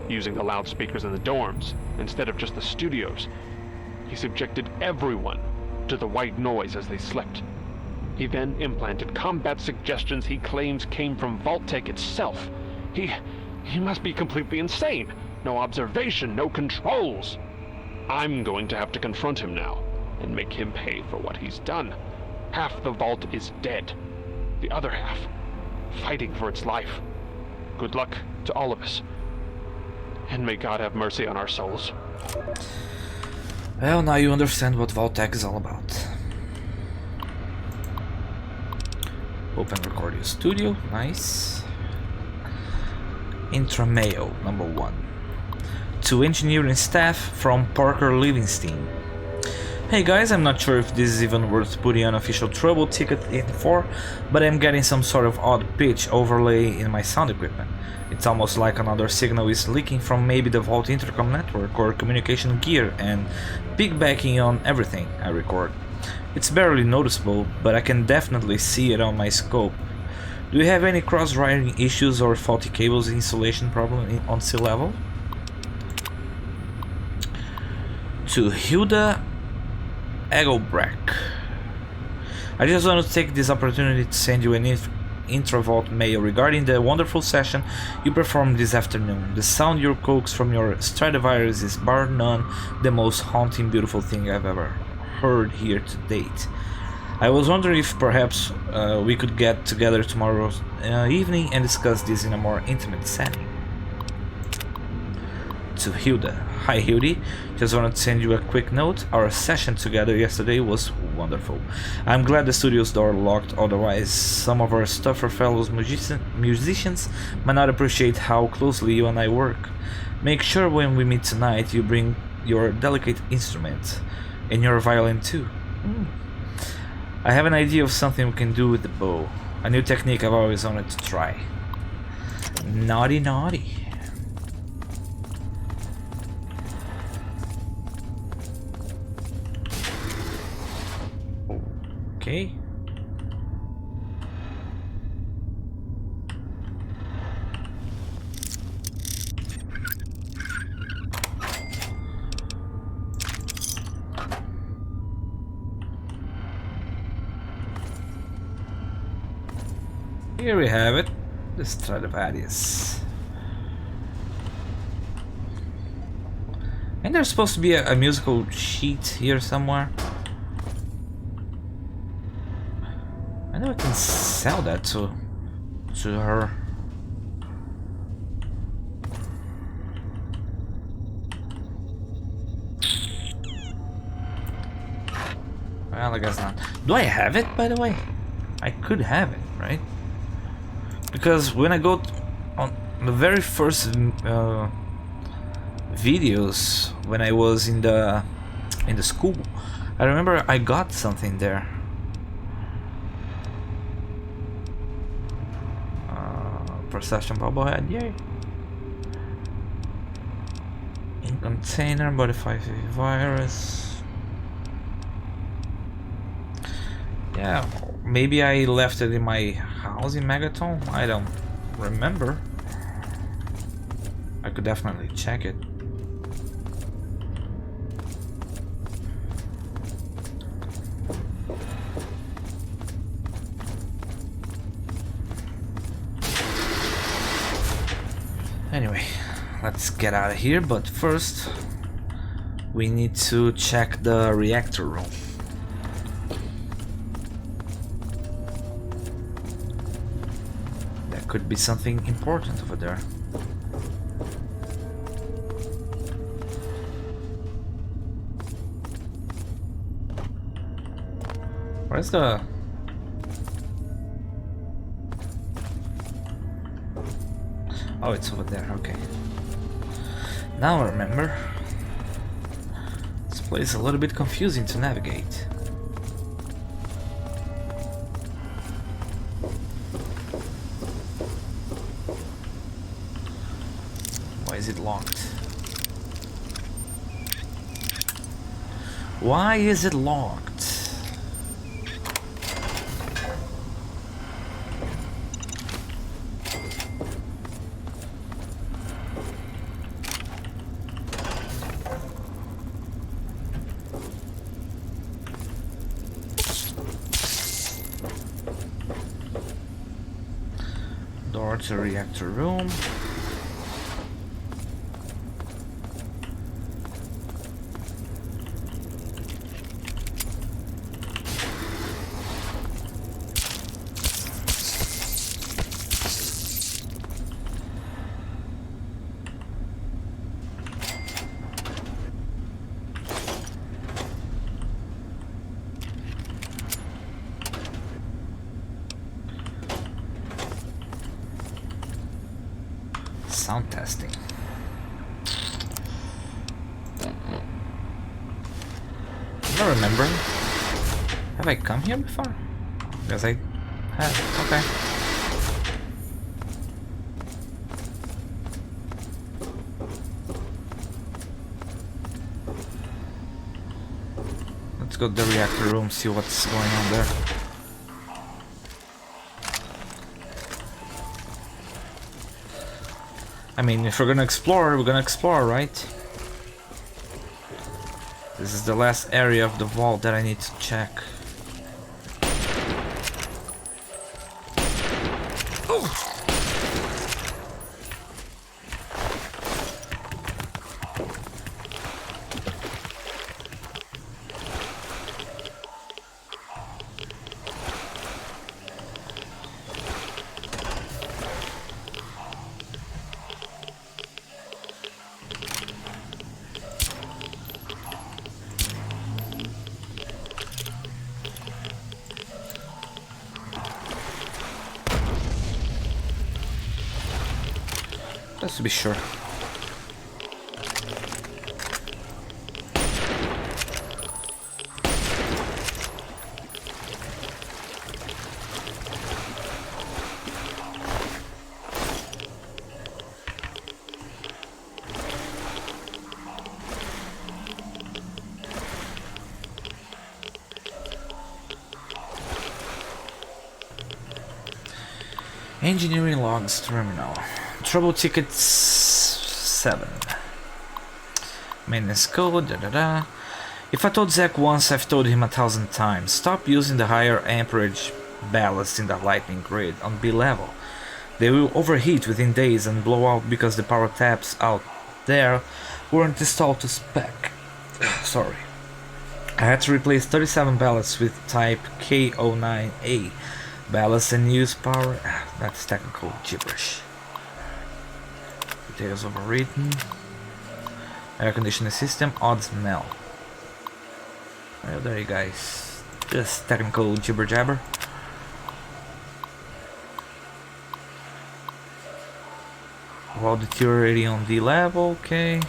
Using the loudspeakers in the dorms instead of just the studios, he subjected everyone to the white noise as they slept. He then implanted combat suggestions he claims came from Vault Tech itself. He must be completely insane. No observation, no controls. I'm going to have to confront him now and make him pay for what he's done. Half the Vault is dead. The other half, fighting for its life. Good luck to all of us. And may God have mercy on our souls. Well, now you understand what Vault Tech is all about. Open Recording Studio, nice. Intrameo, number 1. To engineering staff from Parker Livingston. Hey guys, I'm not sure if this is even worth putting an official trouble ticket in for, but I'm getting some sort of odd pitch overlay in my sound equipment. It's almost like another signal is leaking from maybe the Vault intercom network or communication gear, and piggybacking on everything I record. It's barely noticeable, but I can definitely see it on my scope. Do you have any cross-wiring issues or faulty cables installation problem on sea level? To Hilda Egelbrack. I just want to take this opportunity to send you an intra-vault mail regarding the wonderful session you performed this afternoon. The sound you coax from your Stradivarius is bar none the most haunting, beautiful thing I've ever heard here to date. I was wondering if perhaps we could get together tomorrow evening and discuss this in a more intimate setting. to Hilda. Hi Hildy, just wanted to send you a quick note. Our session together yesterday was wonderful. I'm glad the studio's door locked, otherwise some of our stuffer fellows musicians might not appreciate how closely you and I work. Make sure when we meet tonight you bring your delicate instrument, and your violin too. I have an idea of something we can do with the bow. A new technique I've always wanted to try. Naughty naughty. Okay. Here we have it, the Stradivarius. And there's supposed to be a musical sheet here somewhere. I know I can sell that to her. Well, I guess not. Do I have it, by the way? I could have it, right? Because when I go on the very first videos when I was in the school, I remember I got something there. Procession bobblehead, yay! In container, modify virus. Yeah, maybe I left it in my house in Megaton. I don't remember. I could definitely check it. Anyway, let's get out of here, but first we need to check the reactor room. There could be something important over there. Where's the... Oh, it's over there, okay. Now I remember. This place is a little bit confusing to navigate. Why is it locked? Why is it locked? Door to reactor room. Sound testing. I don't remember. Have I come here before? Yes, I have. Okay. Let's go to the reactor room, see what's going on there. I mean, if we're gonna explore, right? This is the last area of the vault that I need to check. just to be sure. Engineering logs terminal. Trouble ticket 7. Maintenance code. If I told Zack once, I've told him 1,000 times. Stop using the higher amperage ballast in the lightning grid on B level. They will overheat within days and blow out because the power taps out there weren't installed to spec. Sorry. I had to replace 37 ballasts with type K09A. Ballast and use power. That's technical gibberish. Details overwritten. Air conditioning system. Odd smell. Well, there you guys. Just technical jibber jabber. While deteriorating on D level. Okay.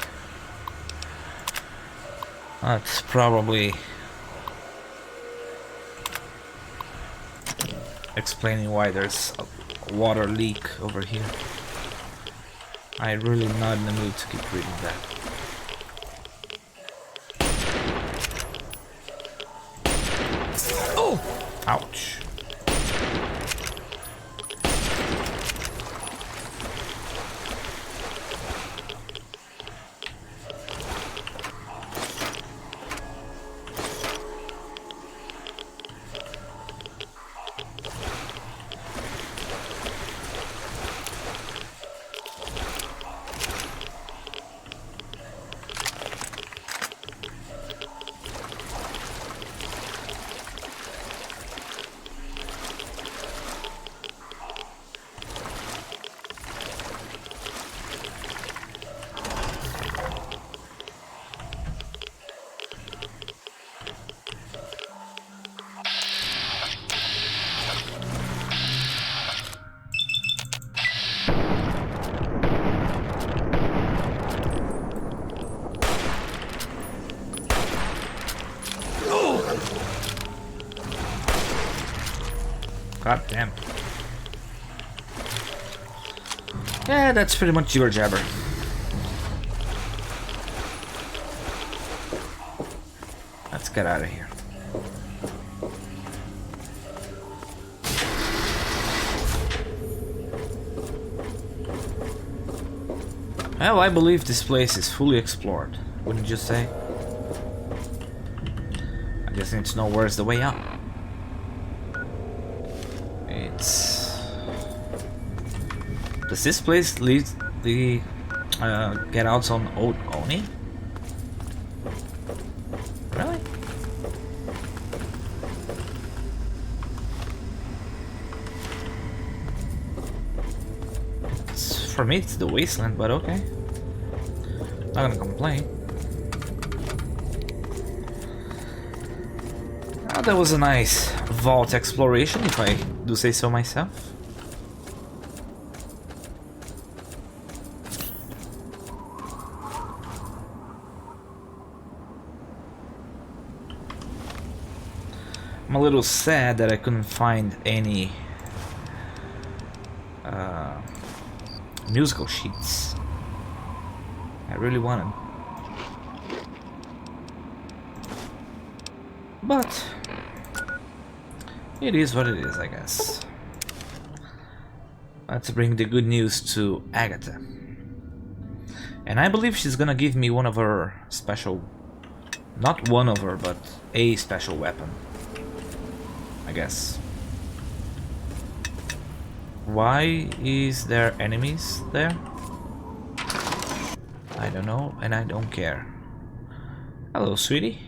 That's probably explaining why there's a water leak over here. I'm really not in the mood to keep reading that. Oh! Ouch. God damn. Yeah, that's pretty much jibber jabber. Let's get out of here. Well, I believe this place is fully explored, wouldn't you say? I just need to know where's the way out. Does this place lead the get outs on Old Oni? Really? For me it's the wasteland, but okay. Not gonna complain. Oh, that was a nice vault exploration, if I do say so myself. I'm a little sad that I couldn't find any musical sheets. I really wanted. But it is what it is, I guess. Let's bring the good news to Agatha. And I believe she's gonna give me one of her special... Not one of her, but a special weapon. I guess. Why is there enemies there? I don't know, and I don't care. Hello, sweetie.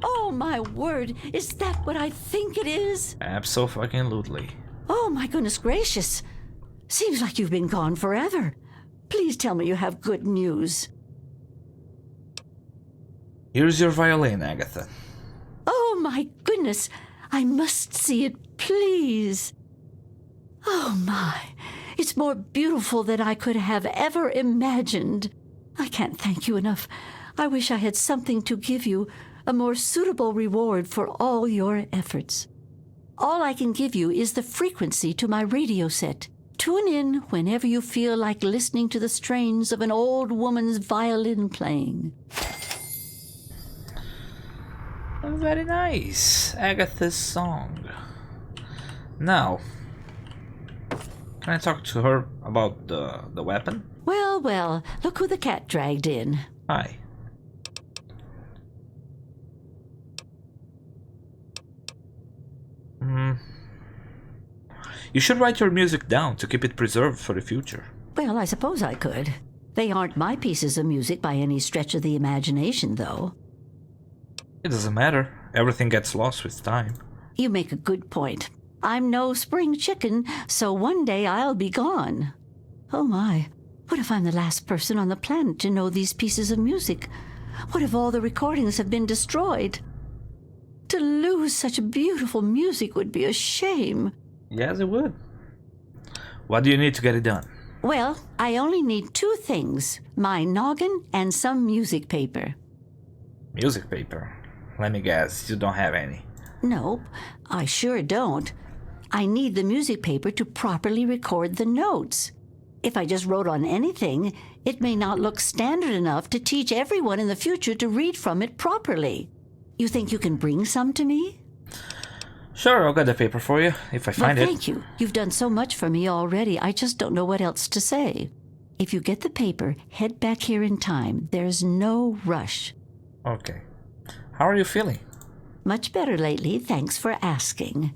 Oh my word, is that what I think it is? Abso-fucking-lutely. Oh my goodness gracious. Seems like you've been gone forever. Please tell me you have good news. Here's your violin, Agatha. Oh my goodness, I must see it, please. Oh my, It's more beautiful than I could have ever imagined. I can't thank you enough. I wish I had something to give you, a more suitable reward for all your efforts. All I can give you is the frequency to my radio set. Tune in whenever you feel like listening to the strains of an old woman's violin playing. Very nice. Agatha's song. Now, can I talk to her about the weapon? Well, well, look who the cat dragged in. Hi. You should write your music down to keep it preserved for the future. Well, I suppose I could. They aren't my pieces of music by any stretch of the imagination, though. It doesn't matter. Everything gets lost with time. You make a good point. I'm no spring chicken, so one day I'll be gone. Oh my, what if I'm the last person on the planet to know these pieces of music? What if all the recordings have been destroyed? To lose such beautiful music would be a shame. Yes, it would. What do you need to get it done? Well, I only need 2 things, my noggin and some music paper. Music paper? Let me guess, you don't have any. Nope, I sure don't. I need the music paper to properly record the notes. If I just wrote on anything, it may not look standard enough to teach everyone in the future to read from it properly. You think you can bring some to me? Sure, I'll get the paper for you, if I find it. Thank you. You've done so much for me already, I just don't know what else to say. If you get the paper, head back here in time. There's no rush. Okay. How are you feeling? Much better lately, thanks for asking.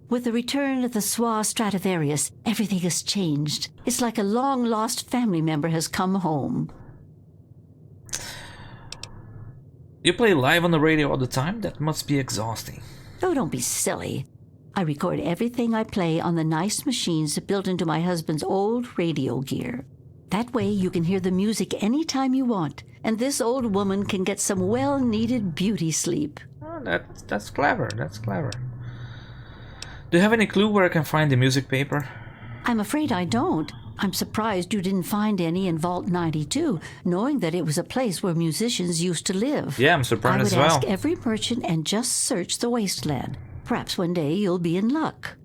With the return of the Swa Stradivarius, everything has changed. It's like a long-lost family member has come home. You play live on the radio all the time? That must be exhausting. Oh, don't be silly. I record everything I play on the nice machines built into my husband's old radio gear. That way you can hear the music anytime you want, and this old woman can get some well-needed beauty sleep. Oh, that's clever, that's clever. Do you have any clue where I can find the music paper? I'm afraid I don't. I'm surprised you didn't find any in Vault 92, knowing that it was a place where musicians used to live. Yeah, I'm surprised as well. I would ask every merchant and just search the wasteland. Perhaps one day you'll be in luck.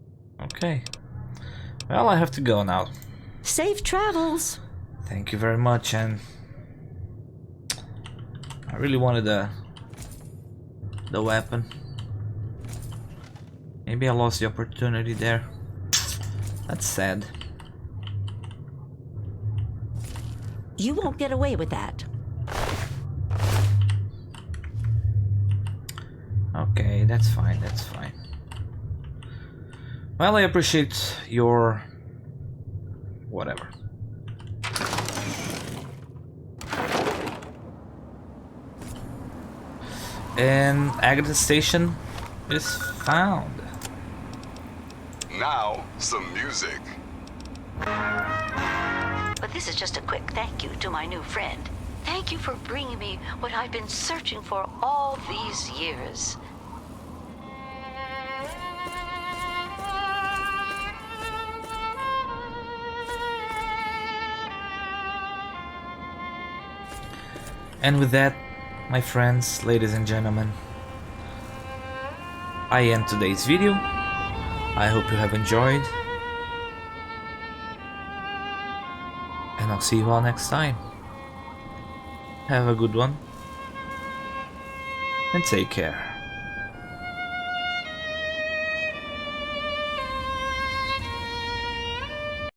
Okay. Well, I have to go now. Safe travels. Thank you very much, and I really wanted the weapon. Maybe I lost the opportunity there. That's sad. You won't get away with that. Okay, that's fine, that's fine. Well, I appreciate your... whatever. And Agatha station is found. Now, some music. But this is just a quick thank you to my new friend. Thank you for bringing me what I've been searching for all these years. And with that, my friends, ladies and gentlemen, I end today's video. I hope you have enjoyed. And I'll see you all next time. Have a good one. And take care.